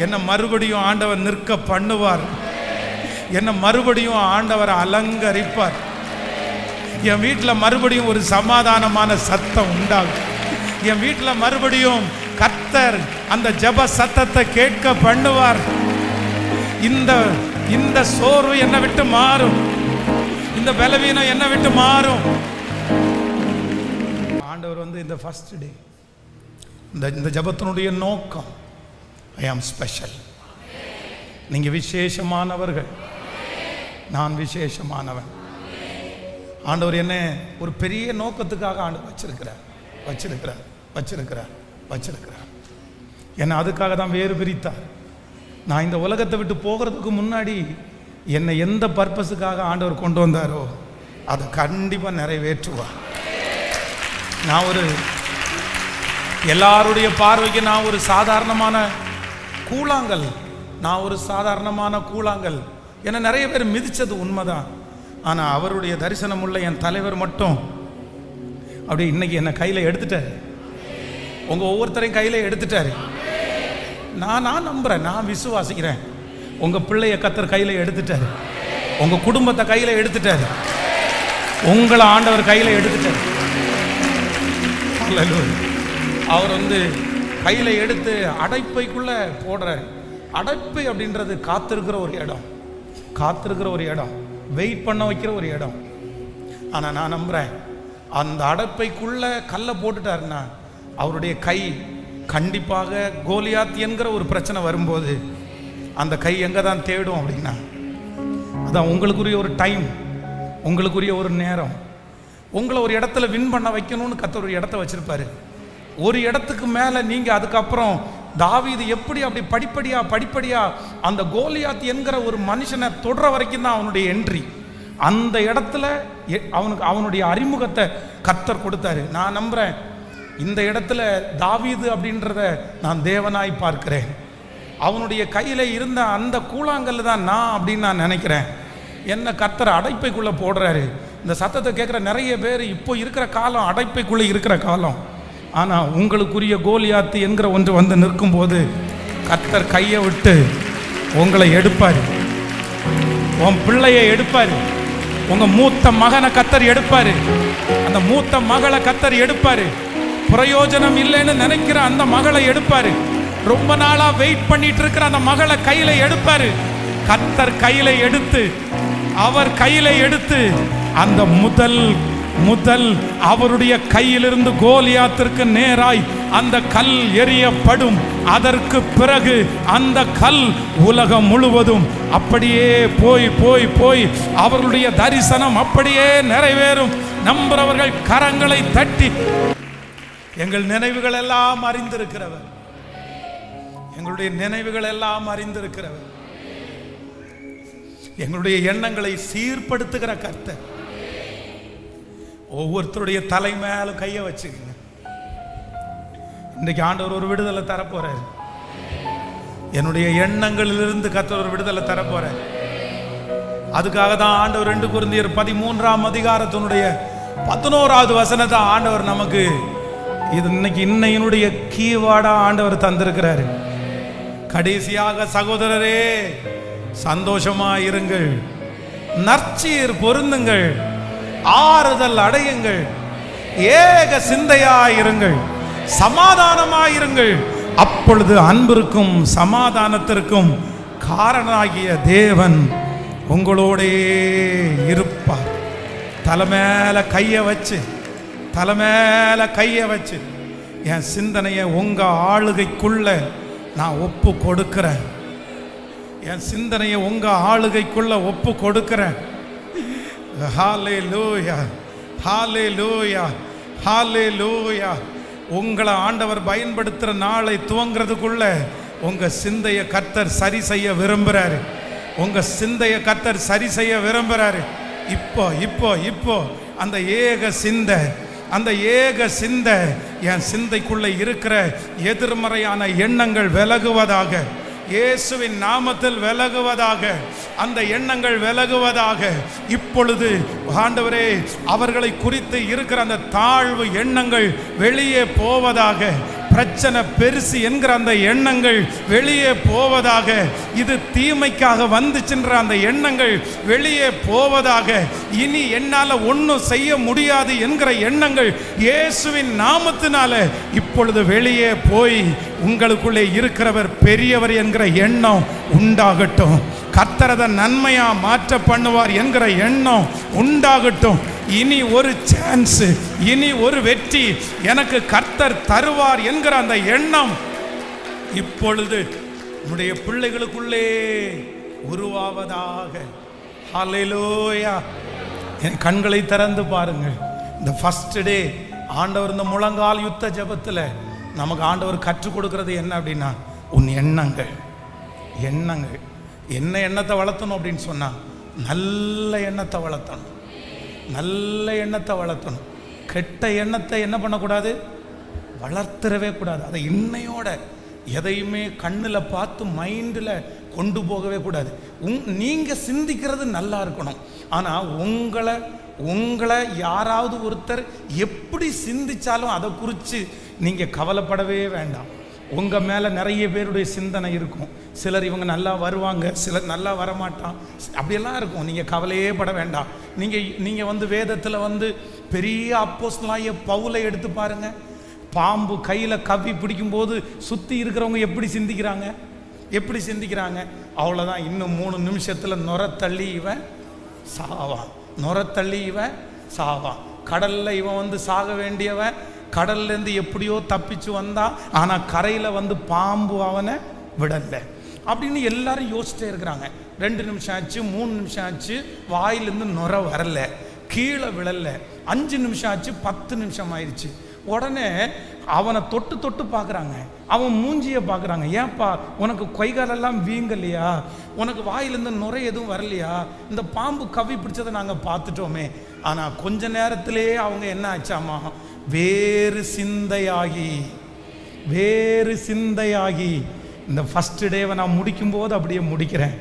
S1: என்னை மறுபடியும் ஆண்டவர் நிற்க பண்ணுவார். என்னை மறுபடியும் ஆண்டவர் அலங்கரிப்பார். என் வீட்டில் மறுபடியும் ஒரு சமாதானமான சத்தம் உண்டாகும். என் வீட்டில் மறுபடியும் கர்த்தர் அந்த ஜெப சத்தத்தை கேட்க பண்ணுவார். இந்த சோர்வு என்னை விட்டு மாறும், இந்த பலவீனம் என்னை விட்டு மாறும். ஆண்டவர் இந்த ஃபர்ஸ்ட் டே இந்த ஜெபத்தினுடைய நோக்கம், ஐ ஆம் ஸ்பெஷல். நீங்க விசேஷமானவர்கள், நான் விசேஷமானவன். ஆண்டவர் என்ன ஒரு பெரிய நோக்கத்துக்காக ஆண்டவர் வச்சிருக்கிறார். ஏன்னா அதுக்காக தான் வேறு பிரித்தார். நான் இந்த உலகத்தை விட்டு போகிறதுக்கு முன்னாடி என்னை எந்த பர்பஸுக்காக ஆண்டவர் கொண்டு வந்தாரோ அதை கண்டிப்பாக நிறைவேற்றுவார். நான் எல்லாருடைய பார்வைக்கு நான் ஒரு சாதாரணமான கூழாங்கல், என்னை நிறைய பேர் மிதிச்சது உண்மைதான். ஆனால் அவருடைய தரிசனம் உள்ள என் தலைவர் மட்டும் அப்படி இன்னைக்கு என்னை கையில் எடுத்துட்டாரு. உங்கள் ஒவ்வொருத்தரையும் கையில் எடுத்துட்டாரு. நான் நம்புகிறேன், நான் விசுவாசிக்கிறேன். உங்கள் பிள்ளைய கர்த்தர் கையில் எடுத்துட்டாரு, உங்கள் குடும்பத்தை கையில் எடுத்துட்டாரு, உங்களை ஆண்டவர் கையில் எடுத்துட்டாரு. அவர் கையில் எடுத்து அடைப்பைக்குள்ளே போடுறாரு. அடைப்பை அப்படின்றது காத்திருக்கிற ஒரு இடம், வெயிட் பண்ண வைக்கிற ஒரு இடம். ஆனால் நான் நம்புகிறேன், அந்த அடைப்பைக்குள்ளே கல்லை போட்டுட்டாருன்னா அவருடைய கை கண்டிப்பாக கோலியாத் என்கிற ஒரு பிரச்சனை வரும்போது அந்த கை எங்கே தான் தேடும் அப்படின்னா, அதான் உங்களுக்குரிய ஒரு டைம், உங்களுக்குரிய ஒரு நேரம். உங்களை ஒரு இடத்துல வின் பண்ண வைக்கணும்னு கர்த்தர் ஒரு இடத்த வச்சிருப்பாரு. ஒரு இடத்துக்கு மேலே நீங்கள் அதுக்கப்புறம் தாவீது எப்படி அப்படி படிப்படியா அந்த கோலியாத் என்கிற ஒரு மனுஷனை தொடர வரைக்கும் தான் அவனுடைய என்ட்ரி. அந்த இடத்துல அவனுடைய அறிமுகத்தை கர்த்தர் கொடுத்தாரு. நான் நம்புறேன், இந்த இடத்துல தாவீது அப்படின்றத நான் தேவனாய் பார்க்கிறேன். அவனுடைய கையில் இருந்த அந்த கூழாங்கல் தான் நான் அப்படின்னு நான் நினைக்கிறேன். என்ன கர்த்தர் அடைப்பைக்குள்ளே போடுறாரு. இந்த சத்தத்தை கேட்குற நிறைய பேர் இப்போ இருக்கிற காலம் அடைப்பைக்குள்ளே இருக்கிற காலம். ஆனால் உங்களுக்குரிய கோலியாத்து என்கிற ஒன்று நிற்கும்போது கர்த்தர் கையை விட்டு உங்களை எடுப்பார், உன் பிள்ளையை எடுப்பார், உங்கள் மூத்த மகனை கர்த்தர் எடுப்பார், அந்த மூத்த மகளை கர்த்தர் எடுப்பார், பிரயோஜனம் இல்லைன்னு நினைக்கிற அந்த மகளை எடுப்பார், ரொம்ப நாளாக வெயிட் பண்ணிட்டு இருக்கிற அந்த மகளை கையில் எடுப்பார். கர்த்தர் கையில் எடுத்து, அவர் கையில் எடுத்து அந்த முதல் அவருடைய கையிலிருந்து கோலியாத்திற்கு நேராய் அந்த கல் எறியப்படும். அதற்கு பிறகு அந்த கல் உலகம் முழுவதும் அப்படியே போய் அவர்களுடைய தரிசனம் அப்படியே நிறைவேறும். நம்புறவர்கள் கரங்களை தட்டி, எங்கள் நினைவுகள் எல்லாம் அறிந்திருக்கிறவர், எங்களுடைய நினைவுகள் எல்லாம் அறிந்திருக்கிறவர், எங்களுடைய எண்ணங்களை சீர்படுத்துகிற கர்த்தர். ஒவ்வொருத்தருடைய தலை மேலும் கையை வச்சுக்கங்க. இன்றைக்கு ஆண்டவர் ஒரு விடுதலை தரப்போறாரு. என்னுடைய எண்ணங்களிலிருந்து கர்த்தர் ஒரு விடுதலை தரப்போறார். அதுக்காக தான் ஆண்டவர் 2 கொரிந்தியர் 13ஆம் அதிகாரத்தினுடைய 11வது வசனத்தை ஆண்டவர் நமக்கு இன்னையினுடைய கீவார்டா ஆண்டவர் தந்திருக்கிறாரு. கடைசியாக சகோதரரே, சந்தோஷமாயிருங்கள், நற்சீர் பொருந்துங்கள், ஆறுதல் அடையுங்கள், ஏக சிந்தையாயிருங்கள், சமாதானமாயிருங்கள். அப்பொழுது அன்பிற்கும் சமாதானத்திற்கும் காரணமாகிய தேவன் உங்களோடே இருப்பார். தலைமேல கைய வச்சு என் சிந்தனையை உங்க ஆளுகைக்குள்ள நான் ஒப்பு கொடுக்கிறேன். என் சிந்தனையை உங்க ஆளுகைக்குள்ள ஒப்பு கொடுக்கிறேன். ஹல்லேலூயா, ஹல்லேலூயா, ஹல்லேலூயா. உங்களை ஆண்டவர் பயன்படுத்துகிற நாளை துவங்கிறதுக்குள்ள உங்க சிந்தையை கர்த்தர் சரி செய்ய விரும்புகிறாரு. உங்க சிந்தையை கர்த்தர் சரி செய்ய விரும்புகிறாரு. இப்போ அந்த ஏக சிந்தை என் சிந்தைக்குள்ள இருக்கிற எதிர்மறையான எண்ணங்கள் விலகுவதாக, இயேசுவின் நாமத்தில் விலகுவதாக, அந்த எண்ணங்கள் விலகுவதாக. இப்பொழுது ஆண்டவரே, அவர்களை குறித்து இருக்கிற அந்த தாழ்வு எண்ணங்கள் வெளியே போவதாக. பிரச்சனை பெருசு என்கிற அந்த எண்ணங்கள் வெளியே போவதாக. இது தீமைக்காக வந்துச்சுன்ற அந்த எண்ணங்கள் வெளியே போவதாக. இனி என்னால் ஒன்றும் செய்ய முடியாது என்கிற எண்ணங்கள் இயேசுவின் நாமத்தினால இப்பொழுது வெளியே போய் உங்களுக்குள்ளே இருக்கிறவர் பெரியவர் என்கிற எண்ணம் உண்டாகட்டும். கர்த்தரத நன்மையா மாற்ற பண்ணுவார் என்கிற எண்ணம் உண்டாகட்டும். இனி ஒரு சான்ஸ், இனி ஒரு வெற்றி எனக்கு கர்த்தர் தருவார் என்கிற அந்த எண்ணம் இப்பொழுது நம்முடைய பிள்ளைகளுக்குள்ளே உருவாவதாக. ஹல்லேலூயா. என் கண்களை திறந்து பாருங்கள். இந்த ஃபர்ஸ்ட் டே ஆண்டவர் இந்த முழங்கால் யுத்த ஜெபத்தில் நமக்கு ஆண்டவர் கற்றுக் கொடுக்கிறது என்ன அப்படின்னா, உன் எண்ணங்கள் எண்ணங்கள். என்ன எண்ணத்தை வளர்த்தணும் அப்படின்னு சொன்னால் நல்ல எண்ணத்தை வளர்த்தணும். நல்ல எண்ணத்தை வளர்த்தணும். கெட்ட எண்ணத்தை என்ன பண்ணக்கூடாது, வளர்த்துறவே கூடாது. அதை இன்னையோட எதையுமே கண்ணில் பார்த்து மைண்டில் கொண்டு போகவே கூடாது. நீங்கள் சிந்திக்கிறது நல்லா இருக்கணும். ஆனால் உங்களை யாராவது ஒருத்தர் எப்படி சிந்திச்சாலும் அதை குறித்து நீங்கள் கவலைப்படவே வேண்டாம். உங்கள் மேலே நிறைய பேருடைய சிந்தனை இருக்கும். சிலர் இவங்க நல்லா வருவாங்க, சிலர் நல்லா வரமாட்டான், அப்படியெல்லாம் இருக்கும். நீங்கள் கவலையே பட வேண்டாம். நீங்கள் வேதத்தில் பெரிய அப்போஸ்தலனாகிய பவுலை எடுத்து பாருங்கள். பாம்பு கையில் கவ்வி பிடிக்கும்போது சுற்றி இருக்கிறவங்க எப்படி சிந்திக்கிறாங்க? அவ்வளோதான், இன்னும் 3 நிமிஷத்தில் நுரத்தள்ளி இவன் சாவான். கடலில் இவன் சாக வேண்டியவன் கடல்லேருந்து எப்படியோ தப்பிச்சு வந்தான். ஆனால் கரையில் பாம்பு அவனை விடலை அப்படின்னு எல்லாரும் யோசிச்சிட்டே இருக்கிறாங்க. 2 நிமிஷம் ஆச்சு, 3 நிமிஷம் ஆச்சு, வாயிலேருந்து நுர வரல, கீழே விழலை. 5 நிமிஷம் ஆச்சு, 10 நிமிஷம் ஆயிடுச்சு. உடனே அவனை தொட்டு பார்க்குறாங்க, அவன் மூஞ்சியை பார்க்குறாங்க. ஏன்பா உனக்கு கைகாலெல்லாம் வீங்கலையா? உனக்கு வாயிலேருந்து நுரை எதுவும் வரலையா? இந்த பாம்பு கவ்வி பிடிச்சதை நாங்கள் பார்த்துட்டோமே. ஆனால் கொஞ்ச நேரத்திலே அவங்க என்ன ஆச்சாமா, வேறு சிந்தையாகி இந்த ஃபஸ்ட்டு டேவை நான் முடிக்கும்போது அப்படியே முடிக்கிறேன்.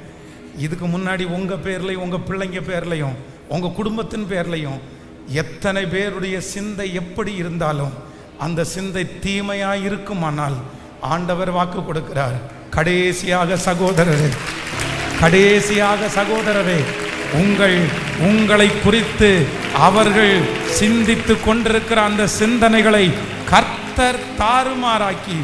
S1: இதுக்கு முன்னாடி உங்கள் பேர்லையும் உங்கள் பிள்ளைங்க பேர்லையும் உங்கள் குடும்பத்தின் பேர்லையும் எத்தனை பேருடைய சிந்தை எப்படி இருந்தாலும் அந்த சிந்தை தீமையாக இருக்குமானால் ஆண்டவர் வாக்கு கொடுக்கிறார். கடைசியாக சகோதரரே, உங்களை குறித்து அவர்கள் சிந்தித்து கொண்டிருக்கிற அந்த சிந்தனைகளை கர்த்தர் தாறுமாறாக்கி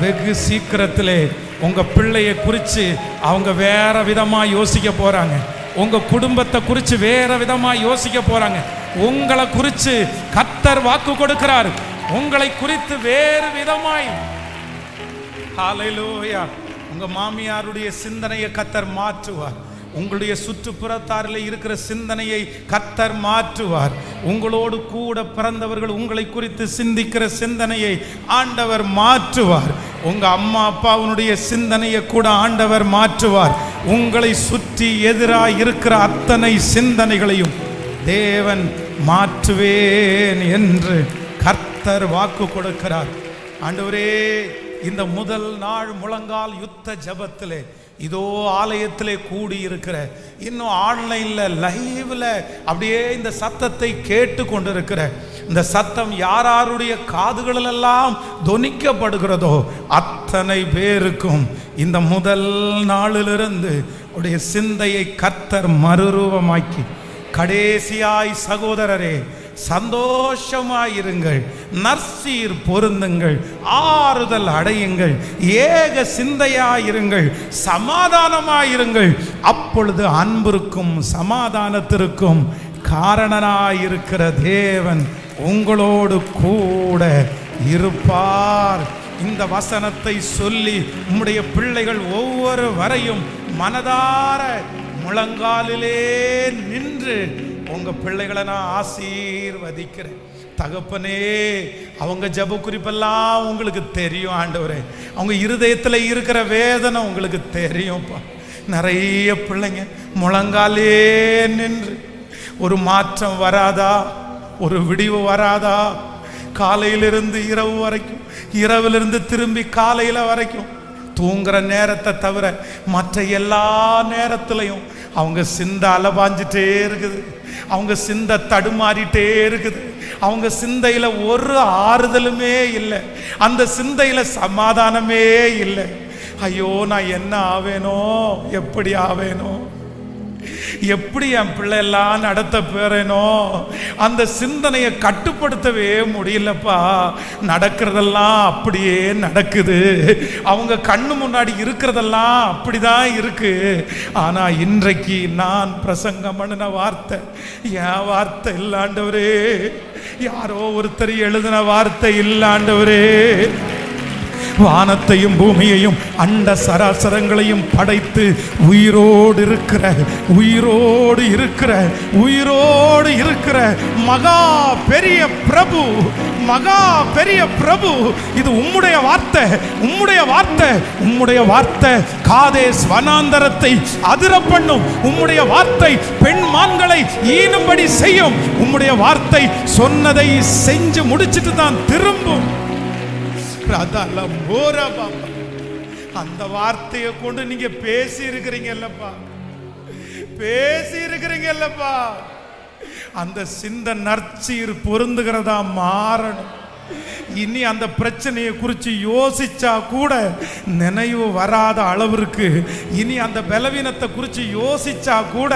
S1: வெகு சீக்கிரத்திலே உங்க பிள்ளையை குறித்து அவங்க வேற விதமா யோசிக்க போறாங்க. உங்க குடும்பத்தை குறித்து வேற விதமா யோசிக்க போறாங்க. உங்களை குறித்து கர்த்தர் வாக்கு கொடுக்கிறார், உங்களை குறித்து வேறு விதமாய். ஹல்லேலூயா. உங்க மாமியாருடைய சிந்தனையை கர்த்தர் மாற்றுவார். உங்களுடைய சுற்றுப்புறத்தாரில் இருக்கிற சிந்தனையை கர்த்தர் மாற்றுவார். உங்களோடு கூட பிறந்தவர்கள் உங்களை குறித்து சிந்திக்கிற சிந்தனையை ஆண்டவர் மாற்றுவார். உங்க அம்மா அப்பாவுடைய சிந்தனையை கூட ஆண்டவர் மாற்றுவார். உங்களை சுற்றி எதிராக இருக்கிற அத்தனை சிந்தனைகளையும் தேவன் மாற்றுவேன் என்று கர்த்தர் வாக்கு கொடுக்கிறார். ஆண்டவரே, இந்த முதல் நாள் முழங்கால் யுத்த ஜெபத்திலே இதோ ஆலயத்திலே கூடி இருக்கிற, இன்னும் ஆன்லைன்ல லைவ்ல அப்படியே இந்த சத்தத்தை கேட்டு கொண்டிருக்கிற, இந்த சத்தம் யாருடைய காதுகளெல்லாம் தொனிக்கப்படுகிறதோ அத்தனை பேருக்கும் இந்த முதல் நாளிலிருந்து உடைய சிந்தையை கர்த்தர் மறுரூபமாக்கி, கடைசியாய் சகோதரரே சந்தோஷமாயிருங்கள், நற்சீர் பொருந்துங்கள், ஆறுதல் அடையுங்கள், ஏக சிந்தையாயிருங்கள், சமாதானமாயிருங்கள். அப்பொழுது அன்பிற்கும் சமாதானத்திற்கும் காரணனாயிருக்கிற தேவன் உங்களோடு கூட இருப்பார். இந்த வசனத்தை சொல்லி உம்முடைய பிள்ளைகள் ஒவ்வொரு வரையும் மனதார முழங்காலிலே நின்று உங்க பிள்ளைகளை நான் ஆசீர்வதிக்கிறேன். தகப்பனே, அவங்க ஜெப குறிப்பெல்லாம் உங்களுக்கு தெரியும் ஆண்டவரே. அவங்க இருதயத்தில் இருக்கிற வேதனை உங்களுக்கு தெரியும்ப்பா. நிறைய பிள்ளைங்க முழங்காலே நின்று ஒரு மாற்றம் வராதா? ஒரு விடிவு வராதா? காலையிலிருந்து இரவு வரைக்கும், இரவிலிருந்து திரும்பி காலையில் வரைக்கும் தூங்குற நேரத்தை தவிர மற்ற எல்லா நேரத்திலையும் அவங்க சிந்தை அலபாஞ்சிட்டே இருக்குது. அவங்க சிந்தை தடுமாறிட்டே இருக்குது. அவங்க சிந்தையில் ஒரு ஆறுதலுமே இல்லை. அந்த சிந்தையில் சமாதானமே இல்லை. ஐயோ, நான் என்ன ஆவேனோ, எப்படி ஆவேனோ, எப்படி என் பிள்ளை எல்லாம் நடத்த போறேனோ, அந்த சிந்தனையை கட்டுப்படுத்தவே முடியலப்பா. நடக்கிறதெல்லாம் அப்படியே நடக்குது. அவங்க கண்ணு முன்னாடி இருக்கிறதெல்லாம் அப்படிதான் இருக்கு. ஆனா இன்றைக்கு நான் பிரசங்கம் பண்ணின வார்த்தை என் வார்த்தை இல்லாண்டவரே, யாரோ ஒருத்தர் எழுதின வார்த்தை இல்லாண்டவரே. வானத்தையும் பூமியையும் அண்ட சராசரங்களையும் படைத்து உயிரோடு இருக்கிற மகா பெரிய பிரபு, மகா பெரிய பிரபு. இது உம்முடைய வார்த்தை காதேஸ் வனாந்தரத்தை அதிர பண்ணும். உம்முடைய வார்த்தை பெண்மான்களை ஈனும்படி செய்யும். உம்முடைய வார்த்தை சொன்னதை செஞ்சு முடிச்சிட்டு தான் திரும்பும். அந்த வார்த்தையை கொண்டு நீங்க பேசி இருக்கிறீங்கல்லப்பா. அந்த சிந்த நற்சீர் பொருந்துகிறதா மாறணும். இனி அந்த பிரச்சனையை குறித்து யோசிச்சா கூட நினைவு வராத அளவிற்கு, இனி அந்த பலவீனத்தை குறித்து யோசிச்சா கூட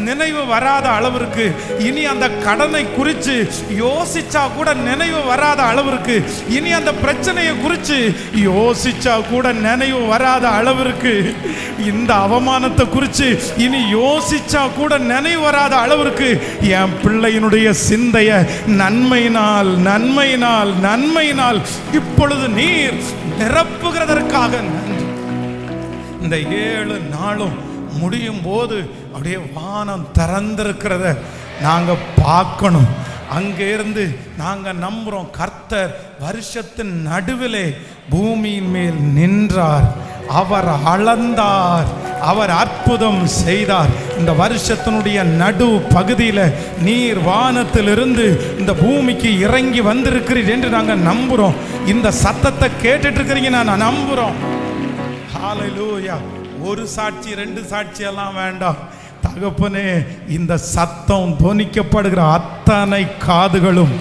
S1: நினைவு வராத அளவிற்கு, இனி அந்த கடனை குறித்து யோசிச்சா கூட நினைவு வராத அளவிற்கு, இனி அந்த பிரச்சனையை குறித்து யோசிச்சா கூட நினைவு வராத அளவிற்கு, இந்த அவமானத்தை குறித்து இனி யோசிச்சா கூட நினைவு வராத அளவிற்கு என் பிள்ளையினுடைய சிந்தைய நன்மையினால் இப்பொழுது நீர் நிரப்புகிறதற்காக நன்றி. இந்த 7 நாளும் முடியும் போது அப்படியே வானம் திறந்திருக்கிறத நாங்க பார்க்கணும். அங்கே இருந்து நாங்க நம்புறோம், கர்த்தர் வருஷத்தின் நடுவிலே பூமியின் மேல் நின்றார், அவர் அளந்தார், அவர் அற்புதம் செய்தார். இந்த வருஷத்தினுடைய நடு பகுதியில் நீர் வானத்திலிருந்து இந்த பூமிக்கு இறங்கி வந்திருக்கிறீர் என்று நாங்கள் நம்புகிறோம். இந்த சத்தத்தை கேட்டுட்டு இருக்கிறீங்க, நான் நம்புகிறோம். ஹல்லேலூயா. ஒரு சாட்சி 2 சாட்சி எல்லாம் வேண்டாம் தகப்பனே. இந்த சத்தம் தொனிக்கப்படுகிற அத்தனை காதுகளும்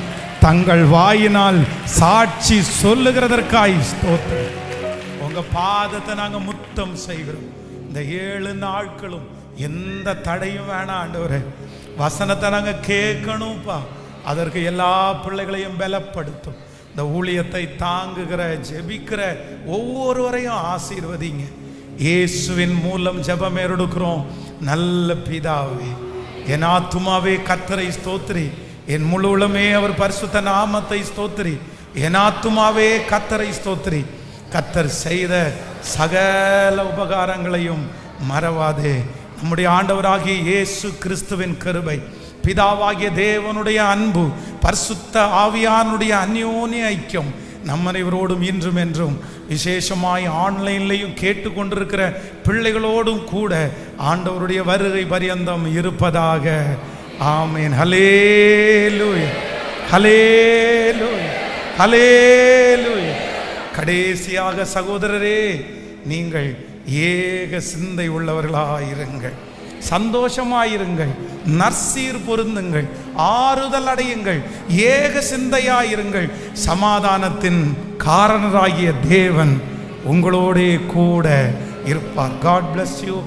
S1: தங்கள் வாயினால் சாட்சி சொல்லுகிறதற்காய் ஸ்தோத்திரம். உங்க பாதத்தை நாங்கள் முத்தம் செய்கிறோம். இந்த 7 நாட்களும் எந்த தடையும் வேணாம் ஆண்டவரே. வசனத்தை நாங்கள் கேட்கணும்ப்பா. அதற்கு எல்லா பிள்ளைகளையும் பலப்படுத்தும். இந்த ஊழியத்தை தாங்குகிற ஜெபிக்கிற ஒவ்வொருவரையும் ஆசீர்வதிங்க. இயேசுவின் மூலம் ஜெபம் எடுக்கிறோம் நல்ல பிதாவே. என் ஆத்துமாவே கர்த்தரை ஸ்தோத்திரி, என் முழு உளமே அவர் பரிசுத்த நாமத்தை ஸ்தோத்திரி. என் ஆத்துமாவே கர்த்தரை ஸ்தோத்திரி, கர்த்தர் செய்த சகல உபகாரங்களையும் மறவாதே. நம்முடைய ஆண்டவராகிய இயேசு கிறிஸ்துவின் கிருபை, பிதாவாகிய தேவனுடைய அன்பு, பரிசுத்த ஆவியானுடைய அந்யோன்ய ஐக்கியம் நம்ம அனைவரோடும் இன்றும் என்றும், விசேஷமாய் ஆன்லைன்லையும் கேட்டுக்கொண்டிருக்கிற பிள்ளைகளோடும் கூட ஆண்டவருடைய வருகை பரியந்தம் இருப்பதாக. ஆமேன். ஹல்லேலூயா, ஹல்லேலூயா, ஹல்லேலூயா. கடைசியாக சகோதரரே, நீங்கள் ஏக சிந்தை உள்ளவர்களாயிருங்கள், சந்தோஷமாயிருங்கள், நற்சீர் பொருந்துங்கள், ஆறுதல் அடையுங்கள், ஏக சிந்தையாயிருங்கள். சமாதானத்தின் காரணராகிய தேவன் உங்களோடே கூட இருப்பார். God bless you.